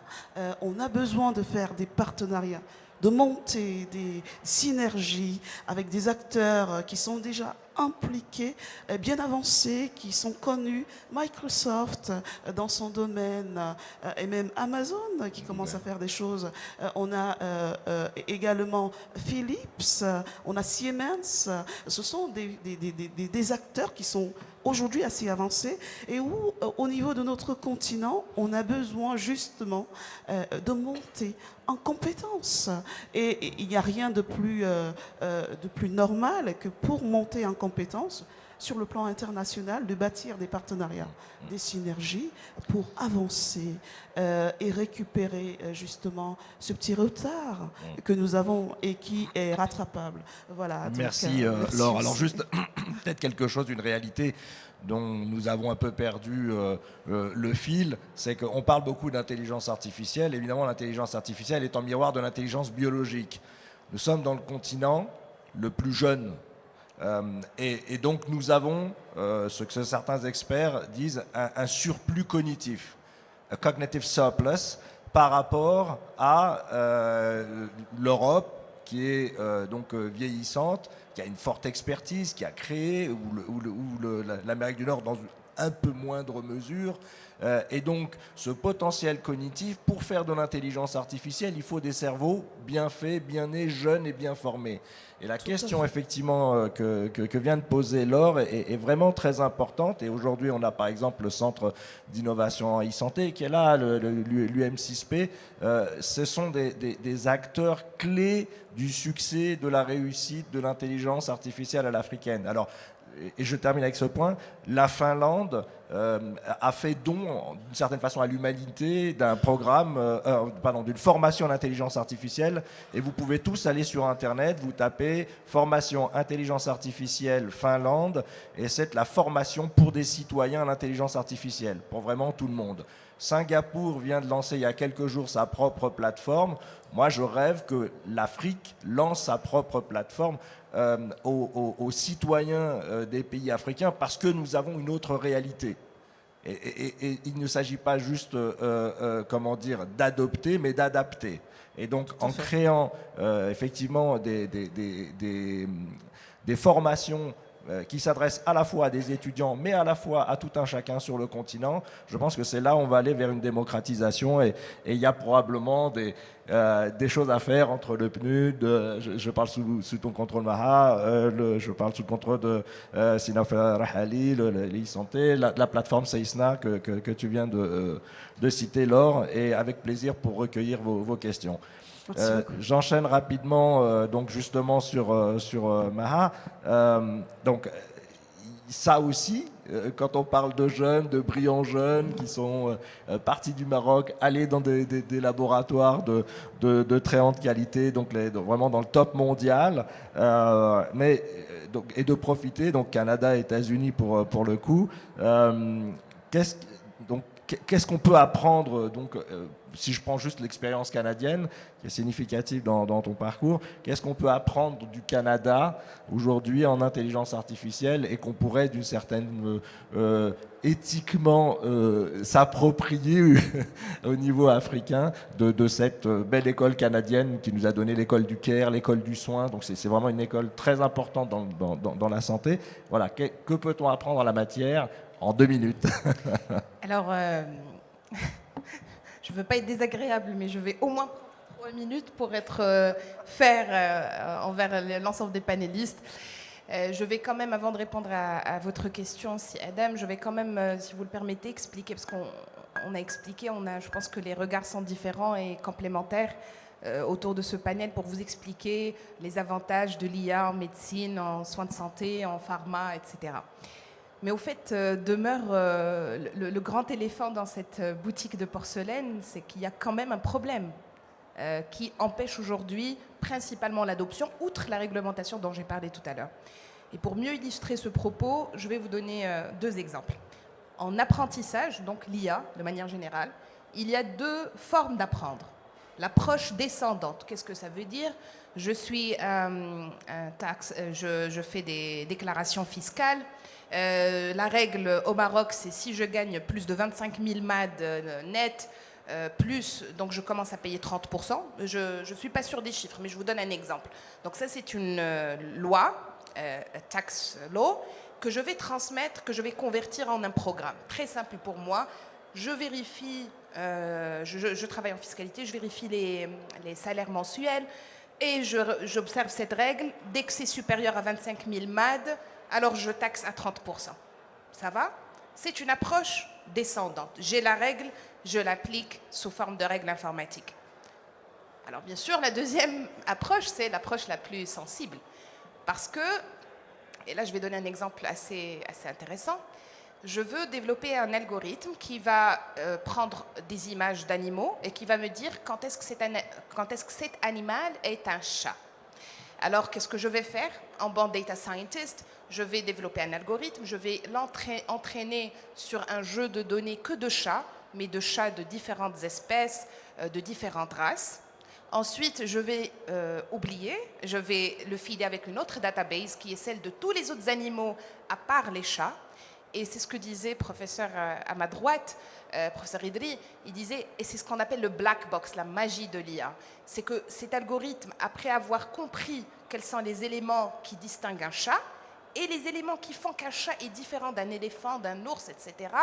On a besoin de faire des partenariats, de monter des synergies avec des acteurs qui sont déjà impliqués, bien avancés, qui sont connus. Microsoft dans son domaine et même Amazon qui commence à faire des choses. On a également Philips, on a Siemens. Ce sont des acteurs qui sont aujourd'hui assez avancés et où, au niveau de notre continent, on a besoin justement de monter en compétences. Et il n'y a rien de plus normal que pour monter en compétences, sur le plan international, de bâtir des partenariats, des synergies pour avancer et récupérer justement ce petit retard que nous avons et qui est rattrapable. Voilà. Merci, donc, Laure. merci Alors aussi. juste peut-être quelque chose, une réalité dont nous avons un peu perdu le fil, c'est qu'on parle beaucoup d'intelligence artificielle. Évidemment, l'intelligence artificielle est en miroir de l'intelligence biologique. Nous sommes dans le continent le plus jeune. Et donc nous avons, ce que certains experts disent, un surplus cognitif, un cognitive surplus, par rapport à l'Europe qui est donc vieillissante, qui a une forte expertise, qui a créé, ou l'Amérique du Nord dans un peu moindre mesure. Et donc ce potentiel cognitif, pour faire de l'intelligence artificielle, il faut des cerveaux bien faits, bien nés, jeunes et bien formés. Et la question effectivement que vient de poser Laure est vraiment très importante. Et aujourd'hui, on a par exemple le Centre d'innovation en e-santé qui est là, l'UM6P. Ce sont des acteurs clés du succès, de la réussite de l'intelligence artificielle à l'africaine. Alors, et je termine avec ce point, la Finlande a fait don, d'une certaine façon, à l'humanité d'un programme, d'une formation en intelligence artificielle. Et vous pouvez tous aller sur Internet, vous tapez formation intelligence artificielle Finlande, et c'est la formation pour des citoyens en intelligence artificielle, pour vraiment tout le monde. Singapour vient de lancer il y a quelques jours sa propre plateforme. Moi, je rêve que l'Afrique lance sa propre plateforme aux citoyens des pays africains, parce que nous avons une autre réalité. Et il ne s'agit pas juste, comment dire, d'adopter, mais d'adapter. Et donc, en créant effectivement des formations qui s'adresse à la fois à des étudiants, mais à la fois à tout un chacun sur le continent. Je pense que c'est là où on va aller vers une démocratisation, et il y a probablement des choses à faire entre le PNUD, je parle sous ton contrôle Maha, je parle sous le contrôle de Sinaf Rahali, l'e-santé, la plateforme Seisna que tu viens de citer, Laure, et avec plaisir pour recueillir vos questions. J'enchaîne rapidement donc justement sur Maha. Donc ça aussi, quand on parle de jeunes, de brillants jeunes qui sont partis du Maroc, allés dans des laboratoires de très haute qualité, donc vraiment dans le top mondial, et de profiter, donc Canada, États-Unis pour le coup. Qu'est-ce qu'on peut apprendre donc, si je prends juste l'expérience canadienne, qui est significative dans ton parcours, qu'est-ce qu'on peut apprendre du Canada aujourd'hui en intelligence artificielle et qu'on pourrait d'une certaine éthiquement s'approprier au niveau africain de cette belle école canadienne qui nous a donné l'école du Caire, l'école du soin. Donc c'est vraiment une école très importante dans la santé. Voilà, que peut-on apprendre en la matière en 2 minutes? Alors, je ne veux pas être désagréable, mais je vais au moins prendre 3 minutes pour être fair envers l'ensemble des panélistes. Je vais quand même, avant de répondre à votre question, Adam, je vais quand même, si vous le permettez, expliquer, parce qu'on a expliqué, je pense que les regards sont différents et complémentaires autour de ce panel pour vous expliquer les avantages de l'IA en médecine, en soins de santé, en pharma, etc. Mais au fait, demeure le grand éléphant dans cette boutique de porcelaine, c'est qu'il y a quand même un problème qui empêche aujourd'hui principalement l'adoption, outre la réglementation dont j'ai parlé tout à l'heure. Et pour mieux illustrer ce propos, je vais vous donner 2 exemples. En apprentissage, donc l'IA de manière générale, il y a 2 formes d'apprendre. L'approche descendante, qu'est-ce que ça veut dire? Je suis je fais des déclarations fiscales. La règle au Maroc, c'est si je gagne plus de 25 000 MAD net, plus, donc je commence à payer 30%. Je ne suis pas sûre des chiffres, mais je vous donne un exemple. Donc ça, c'est une loi, tax law, que je vais transmettre, que je vais convertir en un programme. Très simple pour moi. Je vérifie, je travaille en fiscalité, je vérifie les salaires mensuels et j'observe cette règle. Dès que c'est supérieur à 25 000 MAD, alors je taxe à 30%. Ça va? C'est une approche descendante. J'ai la règle, je l'applique sous forme de règle informatique. Alors bien sûr, la deuxième approche, c'est l'approche la plus sensible. Parce que, et là je vais donner un exemple assez intéressant, je veux développer un algorithme qui va prendre des images d'animaux et qui va me dire quand est-ce que cet animal est un chat. Alors, qu'est-ce que je vais faire? En bon data scientist, je vais développer un algorithme, je vais l'entraîner sur un jeu de données que de chats, mais de chats de différentes espèces, de différentes races. Ensuite, je vais oublier, je vais le feeder avec une autre database qui est celle de tous les autres animaux à part les chats. Et c'est ce que disait professeur à ma droite, professeur Idri, il disait, et c'est ce qu'on appelle le black box, la magie de l'IA. C'est que cet algorithme, après avoir compris quels sont les éléments qui distinguent un chat, et les éléments qui font qu'un chat est différent d'un éléphant, d'un ours, etc.,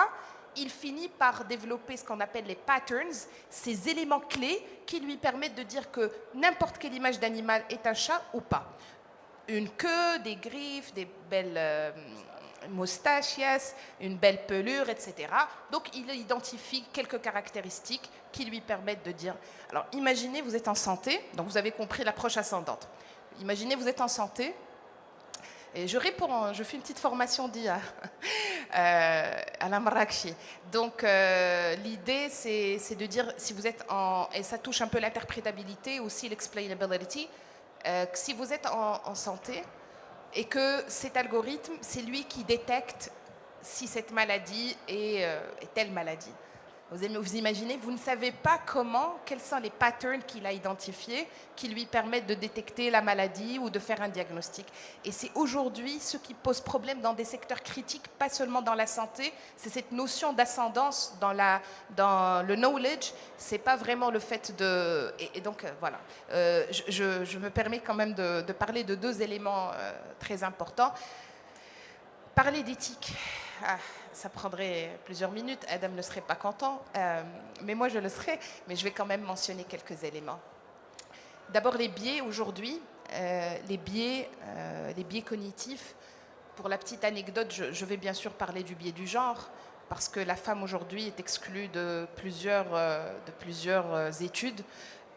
il finit par développer ce qu'on appelle les patterns, ces éléments clés qui lui permettent de dire que n'importe quelle image d'animal est un chat ou pas. Une queue, des griffes, des belles moustaches, une belle pelure, etc. Donc il identifie quelques caractéristiques qui lui permettent de dire... Alors imaginez, vous êtes en santé, donc vous avez compris l'approche ascendante. Imaginez, vous êtes en santé, et je réponds, je fais une petite formation d'IA à la Marrakchi. Donc l'idée, c'est de dire, si vous êtes en... Et ça touche un peu l'interprétabilité, aussi l'explainability, si vous êtes en santé, et que cet algorithme, c'est lui qui détecte si cette maladie est telle maladie. Vous imaginez, vous ne savez pas comment, quels sont les patterns qu'il a identifiés qui lui permettent de détecter la maladie ou de faire un diagnostic. Et c'est aujourd'hui ce qui pose problème dans des secteurs critiques, pas seulement dans la santé, c'est cette notion d'ascendance dans le knowledge, c'est pas vraiment le fait de... Et donc, voilà. Je me permets quand même de parler de deux éléments très importants. Parler d'éthique. Ça prendrait plusieurs minutes, Adam ne serait pas content, mais moi je le serais, mais je vais quand même mentionner quelques éléments. D'abord les biais aujourd'hui, les biais cognitifs. Pour la petite anecdote, je vais bien sûr parler du biais du genre, parce que la femme aujourd'hui est exclue de plusieurs études,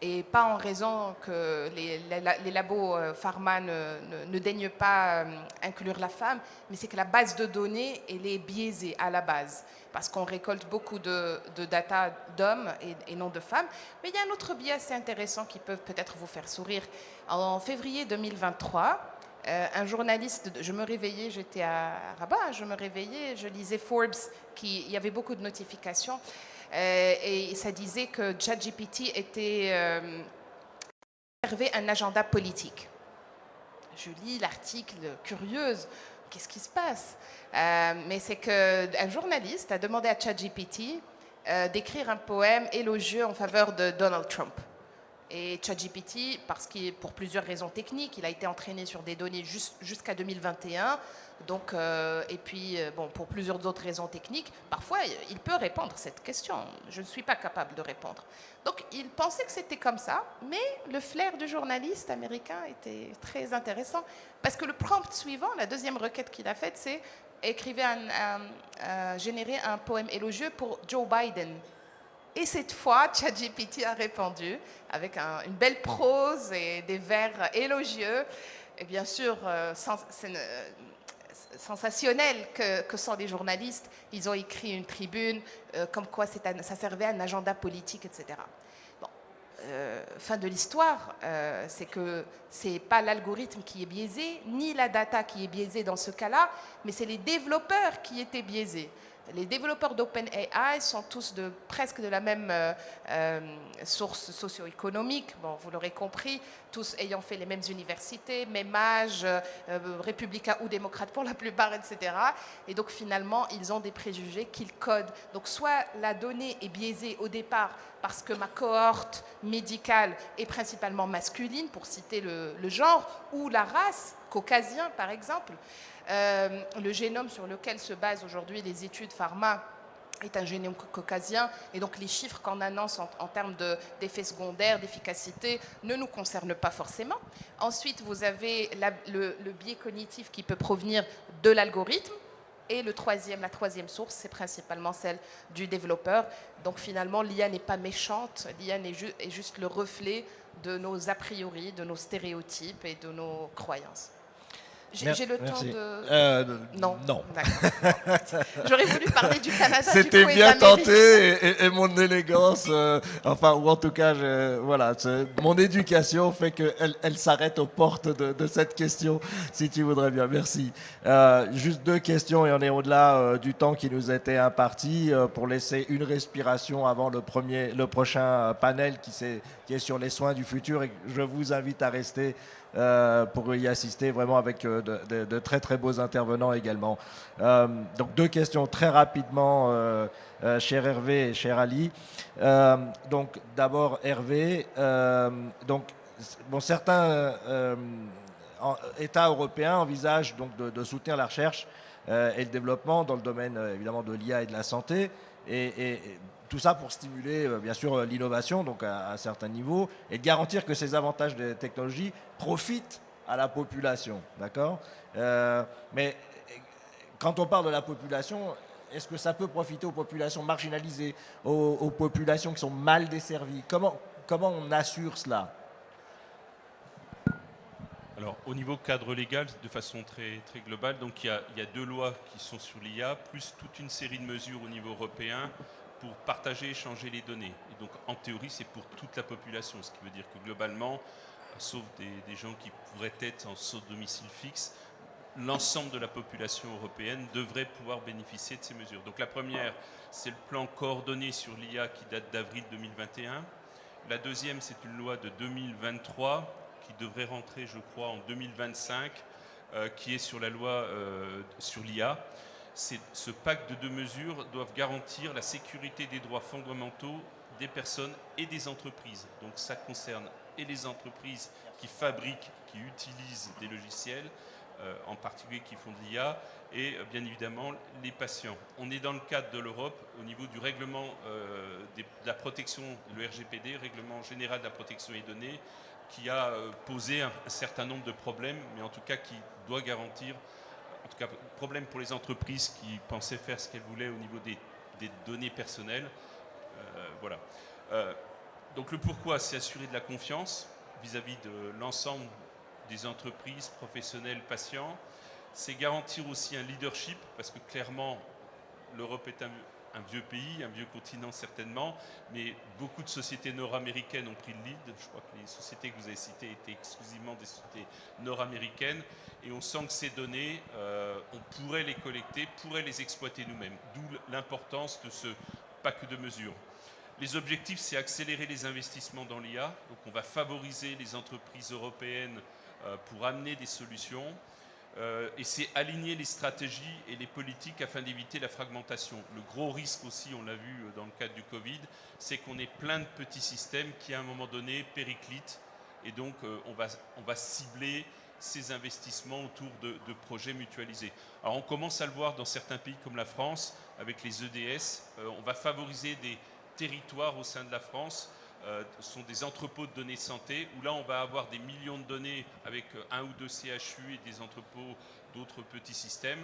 et pas en raison que les labos pharma ne daignent pas inclure la femme, mais c'est que la base de données, elle est biaisée à la base, parce qu'on récolte beaucoup de data d'hommes et non de femmes. Mais il y a un autre biais assez intéressant qui peut peut-être vous faire sourire. En février 2023, un journaliste, je me réveillais, j'étais à Rabat, je me réveillais, je lisais Forbes, il y avait beaucoup de notifications, et ça disait que ChatGPT servait un agenda politique. Je lis l'article, curieuse, qu'est-ce qui se passe? Mais c'est qu'un journaliste a demandé à ChatGPT d'écrire un poème élogieux en faveur de Donald Trump. Et ChatGPT, pour plusieurs raisons techniques, il a été entraîné sur des données jusqu'à 2021. Donc, et puis, bon, pour plusieurs autres raisons techniques, parfois, il peut répondre à cette question. Je ne suis pas capable de répondre. Donc, il pensait que c'était comme ça, mais le flair du journaliste américain était très intéressant. Parce que le prompt suivant, la deuxième requête qu'il a faite, c'est générer un poème élogieux pour Joe Biden. Et cette fois, ChatGPT a répondu avec une belle prose et des vers élogieux, et bien sûr sensationnels que sont les journalistes. Ils ont écrit une tribune comme quoi ça servait à un agenda politique, etc. Bon, fin de l'histoire, c'est que c'est pas l'algorithme qui est biaisé, ni la data qui est biaisée dans ce cas-là, mais c'est les développeurs qui étaient biaisés. Les développeurs d'OpenAI sont tous presque de la même source socio-économique, bon, vous l'aurez compris, tous ayant fait les mêmes universités, même âge, républicains ou démocrates pour la plupart, etc. Et donc finalement, ils ont des préjugés qu'ils codent. Donc soit la donnée est biaisée au départ parce que ma cohorte médicale est principalement masculine, pour citer le genre, ou la race, caucasien par exemple. Le génome sur lequel se basent aujourd'hui les études pharma est un génome caucasien, et donc les chiffres qu'on annonce en termes d'effets secondaires, d'efficacité, ne nous concernent pas forcément. Ensuite, vous avez le biais cognitif qui peut provenir de l'algorithme, et la troisième source, c'est principalement celle du développeur. Donc finalement, l'IA n'est pas méchante, l'IA est juste le reflet de nos a priori, de nos stéréotypes et de nos croyances. J'ai le temps de... Non. D'accord. J'aurais voulu parler du Canada. C'était bien tenté, et mon élégance, enfin, ou en tout cas, voilà, mon éducation fait qu'elle s'arrête aux portes de cette question, si tu voudrais bien. Merci. Juste 2 questions, et on est au-delà du temps qui nous était imparti, pour laisser une respiration avant le prochain panel qui est sur les soins du futur, et je vous invite à rester pour y assister, vraiment avec de très très beaux intervenants également. Donc 2 questions très rapidement, cher Hervé et cher Ali. Donc d'abord Hervé, donc bon, certains États européens envisagent donc de soutenir la recherche et le développement dans le domaine évidemment de l'IA et de la santé, et tout ça pour stimuler, bien sûr, l'innovation, donc à certains niveaux, et de garantir que ces avantages des technologies profitent à la population, d'accord ? Mais quand on parle de la population, est-ce que ça peut profiter aux populations marginalisées, aux populations qui sont mal desservies ? Comment on assure cela ? Alors, au niveau cadre légal, de façon très, très globale, donc il y a 2 lois qui sont sur l'IA, plus toute une série de mesures au niveau européen pour partager et échanger les données. Et donc, en théorie, c'est pour toute la population, ce qui veut dire que globalement, sauf des gens qui pourraient être en saut de domicile fixe, l'ensemble de la population européenne devrait pouvoir bénéficier de ces mesures. Donc la première, c'est le plan coordonné sur l'IA qui date d'avril 2021. La deuxième, c'est une loi de 2023 qui devrait rentrer, je crois, en 2025, qui est sur la loi sur l'IA. Ce pacte de 2 mesures doivent garantir la sécurité des droits fondamentaux des personnes et des entreprises. Donc ça concerne et les entreprises qui fabriquent, qui utilisent des logiciels, en particulier qui font de l'IA, et bien évidemment les patients. On est dans le cadre de l'Europe au niveau du règlement de la protection, le RGPD, Règlement général de la protection des données, qui a posé un certain nombre de problèmes, mais en tout cas qui doit garantir, en tout cas problème pour les entreprises qui pensaient faire ce qu'elles voulaient au niveau des données personnelles. Voilà. Donc le pourquoi, c'est assurer de la confiance vis-à-vis de l'ensemble des entreprises, professionnels, patients. C'est garantir aussi un leadership, parce que clairement, l'Europe est un vieux pays, un vieux continent certainement, mais beaucoup de sociétés nord-américaines ont pris le lead. Je crois que les sociétés que vous avez citées étaient exclusivement des sociétés nord-américaines, et on sent que ces données, on pourrait les collecter, pourrait les exploiter nous-mêmes, d'où l'importance de ce pacte de mesures. Les objectifs, c'est accélérer les investissements dans l'IA, donc on va favoriser les entreprises européennes pour amener des solutions, et c'est aligner les stratégies et les politiques afin d'éviter la fragmentation. Le gros risque aussi, on l'a vu dans le cadre du Covid, c'est qu'on ait plein de petits systèmes qui à un moment donné périclitent, et donc on va cibler ces investissements autour de projets mutualisés. Alors on commence à le voir dans certains pays comme la France, avec les EDS, on va favoriser des territoires au sein de la France. Ce sont des entrepôts de données santé, où là on va avoir des millions de données avec 1 ou 2 CHU et des entrepôts d'autres petits systèmes.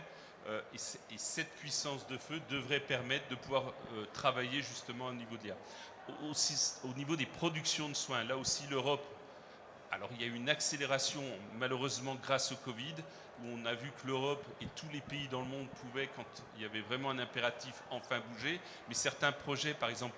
Et cette puissance de feu devrait permettre de pouvoir travailler justement au niveau de l'IA. Au niveau des productions de soins, là aussi l'Europe, alors il y a eu une accélération malheureusement grâce au Covid, où on a vu que l'Europe et tous les pays dans le monde pouvaient, quand il y avait vraiment un impératif, enfin bouger. Mais certains projets, par exemple,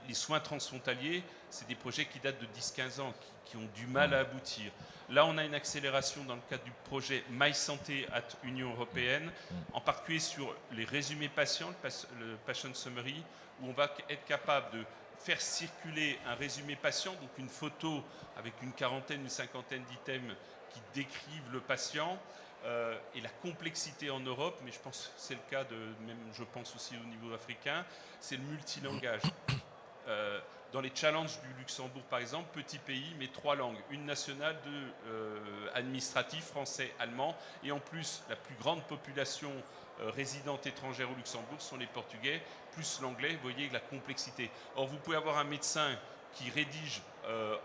les soins transfrontaliers, c'est des projets qui datent de 10-15 ans, qui ont du mal à aboutir. Là, on a une accélération dans le cadre du projet My Santé at Union européenne, en particulier sur les résumés patients, le Patient Summary, où on va être capable de faire circuler un résumé patient, donc une photo avec une quarantaine, une cinquantaine d'items qui décrivent le patient, et la complexité en Europe, mais je pense que c'est le cas je pense aussi au niveau africain, c'est le multilangage. Dans les challenges du Luxembourg, par exemple, petit pays, mais 3 langues. Une nationale, 2 administratifs, français, allemand. Et en plus, la plus grande population résidente étrangère au Luxembourg sont les Portugais, plus l'anglais. Vous voyez la complexité. Or, vous pouvez avoir un médecin qui rédige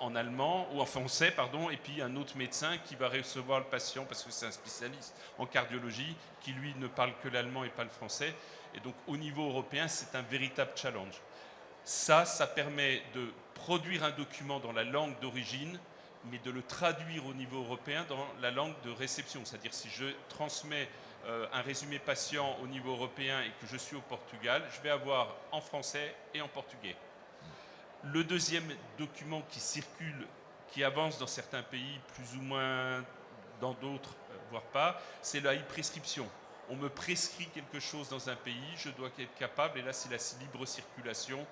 en allemand, ou en français, pardon, et puis un autre médecin qui va recevoir le patient, parce que c'est un spécialiste en cardiologie, qui lui ne parle que l'allemand et pas le français. Et donc, au niveau européen, c'est un véritable challenge. Ça permet de produire un document dans la langue d'origine, mais de le traduire au niveau européen dans la langue de réception. C'est-à-dire si je transmets un résumé patient au niveau européen et que je suis au Portugal, je vais avoir en français et en portugais. Le deuxième document qui circule, qui avance dans certains pays, plus ou moins dans d'autres, voire pas, c'est la e-prescription. On me prescrit quelque chose dans un pays, je dois être capable, et là c'est la libre circulation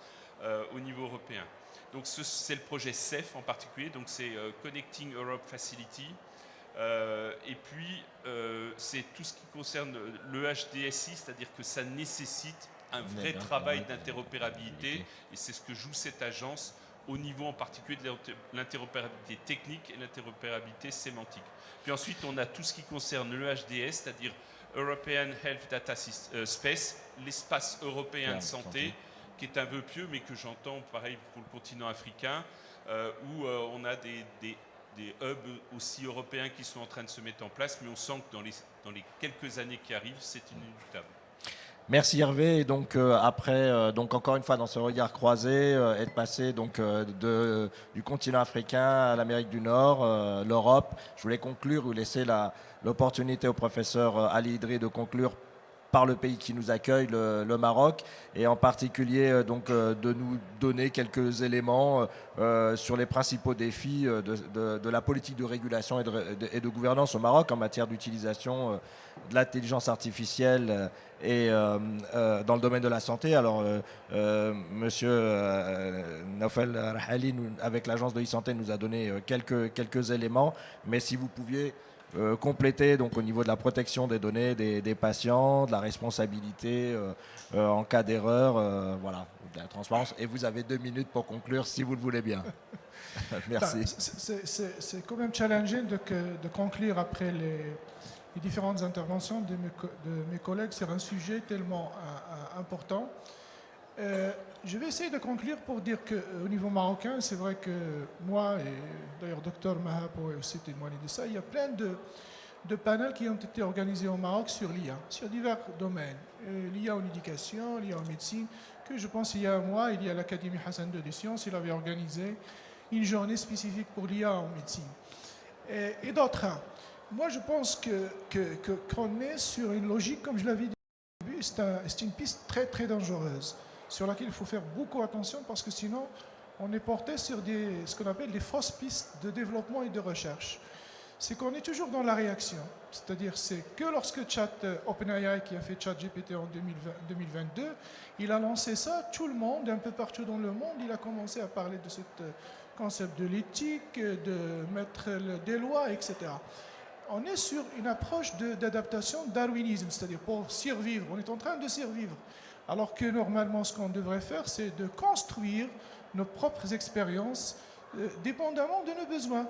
au niveau européen. Donc c'est le projet CEF en particulier, donc c'est Connecting Europe Facility. Et puis c'est tout ce qui concerne le HDSI, c'est-à-dire que ça nécessite un vrai travail d'interopérabilité, et c'est ce que joue cette agence au niveau en particulier de l'interopérabilité technique et l'interopérabilité sémantique. Puis ensuite on a tout ce qui concerne le HDS, c'est-à-dire European Health Data Space, l'espace européen de santé, qui est un vœu pieux, mais que j'entends pareil pour le continent africain, où on a des hubs aussi européens qui sont en train de se mettre en place, mais on sent que dans les quelques années qui arrivent, c'est inéluctable. Merci Hervé. Et donc après, donc encore une fois dans ce regard croisé, être passé donc du continent africain à l'Amérique du Nord, l'Europe. Je voulais conclure ou laisser l'opportunité au professeur Ali Idri de conclure par le pays qui nous accueille, le Maroc, et en particulier donc de nous donner quelques éléments sur les principaux défis de la politique de régulation et de gouvernance au Maroc en matière d'utilisation de l'intelligence artificielle et dans le domaine de la santé. Alors, monsieur Naufel Rahali, avec l'agence de e-santé, nous a donné quelques éléments, mais si vous pouviez compléter donc au niveau de la protection des données des patients, de la responsabilité en cas d'erreur, voilà, de la transparence. Et vous avez 2 minutes pour conclure si vous le voulez bien. Merci. C'est quand même challengeant de conclure après les différentes interventions de mes collègues sur un sujet tellement important. Je vais essayer de conclure pour dire qu'au niveau marocain, c'est vrai que moi, et d'ailleurs Dr Maha pourrait aussi témoigner de ça, il y a plein de panels qui ont été organisés au Maroc sur l'IA, sur divers domaines. L'IA en éducation, l'IA en médecine, que je pense il y a un mois, il y a l'Académie Hassan II des sciences, il avait organisé une journée spécifique pour l'IA en médecine. Et d'autres. Moi, je pense qu'on est sur une logique, comme je l'avais dit au début, c'est une piste très, très dangereuse, sur laquelle il faut faire beaucoup attention parce que sinon, on est porté sur ce qu'on appelle des fausses pistes de développement et de recherche. C'est qu'on est toujours dans la réaction. C'est-à-dire, c'est que lorsque OpenAI, qui a fait ChatGPT en 2022, il a lancé ça, tout le monde, un peu partout dans le monde, il a commencé à parler de ce concept de l'éthique, de mettre des lois, etc. On est sur une approche d'adaptation darwinisme, c'est-à-dire pour survivre. On est en train de survivre. Alors que normalement, ce qu'on devrait faire, c'est de construire nos propres expériences dépendamment de nos besoins,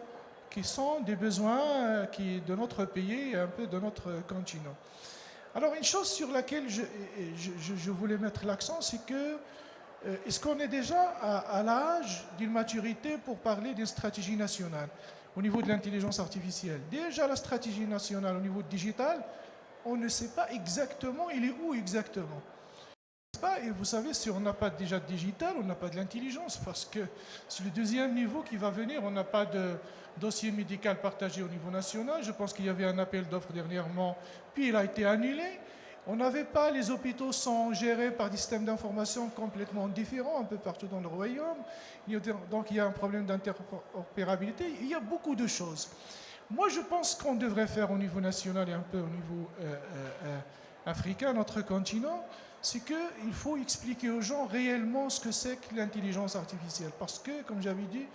qui sont des besoins de notre pays et un peu de notre continent. Alors, une chose sur laquelle je voulais mettre l'accent, c'est que est-ce qu'on est déjà à l'âge d'une maturité pour parler d'une stratégie nationale au niveau de l'intelligence artificielle? Déjà, la stratégie nationale au niveau digital, on ne sait pas exactement, il est où exactement. Et vous savez, si on n'a pas déjà de digital, on n'a pas de l'intelligence, parce que c'est le deuxième niveau qui va venir. On n'a pas de dossier médical partagé au niveau national. Je pense qu'il y avait un appel d'offres dernièrement, puis il a été annulé. On n'avait pas, les hôpitaux sont gérés par des systèmes d'information complètement différents un peu partout dans le royaume. Donc il y a un problème d'interopérabilité. Il y a beaucoup de choses. Moi, je pense qu'on devrait faire au niveau national et un peu au niveau africain, notre continent, c'est qu'il faut expliquer aux gens réellement ce que c'est que l'intelligence artificielle. Parce que, comme j'avais dit,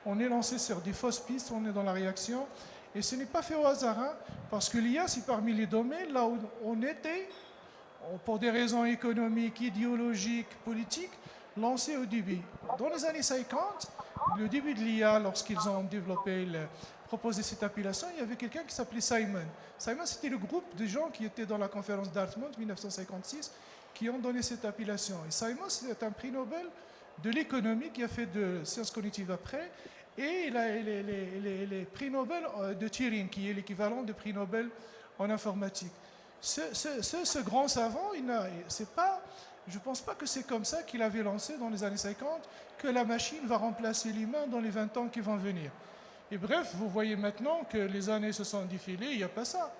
on est lancé sur des fausses pistes, on est dans la réaction. Et ce n'est pas fait au hasard, hein, parce que l'IA, c'est parmi les domaines là où on était, pour des raisons économiques, idéologiques, politiques, lancé au début. Dans les années 50, le début de l'IA, lorsqu'ils ont proposé cette appellation, il y avait quelqu'un qui s'appelait Simon. Simon, c'était le groupe de gens qui étaient dans la conférence Dartmouth 1956 qui ont donné cette appellation. Et Simon, c'est un prix Nobel de l'économie qui a fait de sciences cognitives après. Et il a les prix Nobel de Turing, qui est l'équivalent de prix Nobel en informatique. Ce grand savant, je ne pense pas que c'est comme ça qu'il avait lancé dans les années 50 que la machine va remplacer l'humain dans les 20 ans qui vont venir. Et bref, vous voyez maintenant que les années se sont défilées, il n'y a pas ça.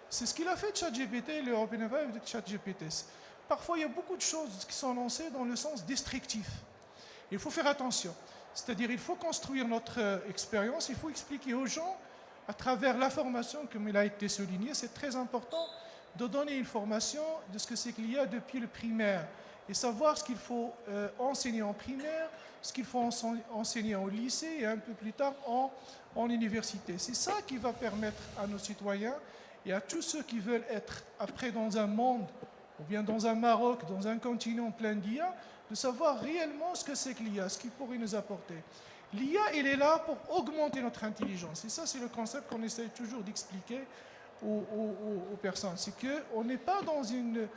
C'est ce qu'il a fait ChatGPT, le OpenAI de ChatGPT. Parfois, il y a beaucoup de choses qui sont lancées dans le sens destructif. Il faut faire attention. C'est-à-dire il faut construire notre expérience, il faut expliquer aux gens, à travers la formation, comme il a été souligné, c'est très important de donner une formation de ce que c'est qu'il y a depuis le primaire et savoir ce qu'il faut enseigner en primaire, ce qu'il faut enseigner au lycée et un peu plus tard en université. C'est ça qui va permettre à nos citoyens et à tous ceux qui veulent être après dans un monde, ou bien dans un Maroc, dans un continent plein d'IA, de savoir réellement ce que c'est que l'IA, ce qu'il pourrait nous apporter. L'IA, elle est là pour augmenter notre intelligence. Et ça, c'est le concept qu'on essaie toujours d'expliquer aux personnes. C'est qu'on n'est pas dans une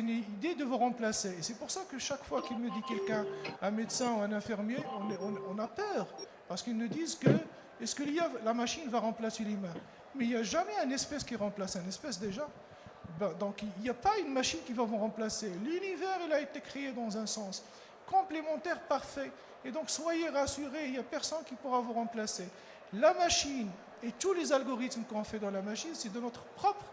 idée de vous remplacer. Et c'est pour ça que chaque fois qu'il me dit quelqu'un, un médecin ou un infirmier, on a peur. Parce qu'ils nous disent que, est-ce que l'IA, la machine va remplacer l'humain? Mais il n'y a jamais une espèce qui remplace une espèce déjà. Donc il n'y a pas une machine qui va vous remplacer. L'univers, il a été créé dans un sens complémentaire parfait. Et donc soyez rassurés, il n'y a personne qui pourra vous remplacer. La machine et tous les algorithmes qu'on fait dans la machine, c'est de notre propre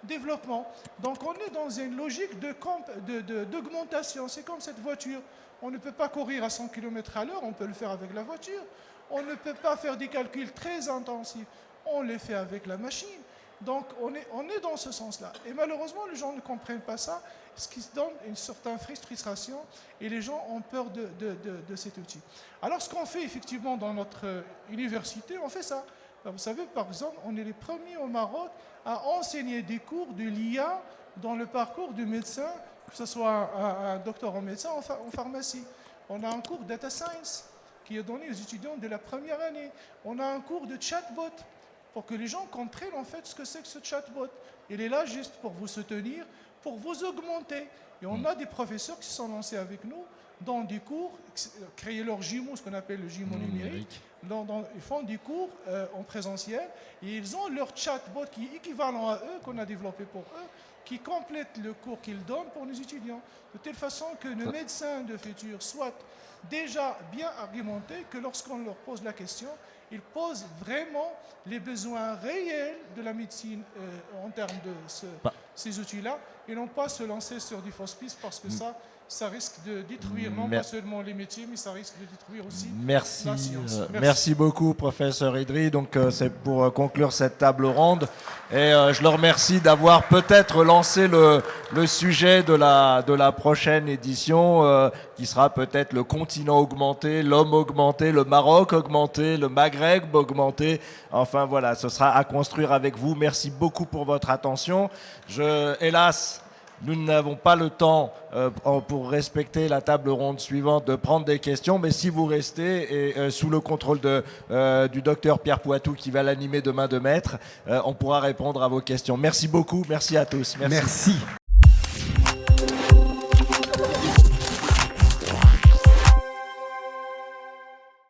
développement. Donc on est dans une logique d'augmentation. C'est comme cette voiture. On ne peut pas courir à 100 km/h, on peut le faire avec la voiture. On ne peut pas faire des calculs très intensifs, on les fait avec la machine. Donc on est dans ce sens-là. Et malheureusement, les gens ne comprennent pas ça, ce qui donne une certaine frustration et les gens ont peur de cet outil. Alors ce qu'on fait effectivement dans notre université, on fait ça. Vous savez, par exemple, on est les premiers au Maroc à enseigner des cours de l'IA dans le parcours du médecin, que ce soit un docteur en médecin ou en pharmacie. On a un cours Data Science qui est donné aux étudiants de la première année. On a un cours de chatbot pour que les gens comprennent en fait ce que c'est que ce chatbot. Il est là juste pour vous soutenir, pour vous augmenter. Et on a des professeurs qui se sont lancés avec nous dans des cours, créer leur jumeau, ce qu'on appelle le jumeau numérique. Ils font des cours en présentiel et ils ont leur chatbot qui est équivalent à eux, qu'on a développé pour eux, qui complète le cours qu'ils donnent pour nos étudiants. De telle façon que nos médecins de futur soient déjà bien argumentés, que lorsqu'on leur pose la question, ils posent vraiment les besoins réels de la médecine en termes de ces outils-là et non pas se lancer sur des fausses pistes parce que ça risque de détruire non pas seulement les métiers, mais ça risque de détruire aussi la science. Merci beaucoup, professeur Idri. Donc, c'est pour conclure cette table ronde. Et je le remercie d'avoir peut-être lancé le sujet de la prochaine édition, qui sera peut-être le continent augmenté, l'homme augmenté, le Maroc augmenté, le Maghreb augmenté. Enfin, voilà, ce sera à construire avec vous. Merci beaucoup pour votre attention. Hélas, nous n'avons pas le temps, pour respecter la table ronde suivante, de prendre des questions, mais si vous restez, et sous le contrôle du docteur Pierre Poitou qui va l'animer demain de maître, on pourra répondre à vos questions. Merci beaucoup, merci à tous. Merci.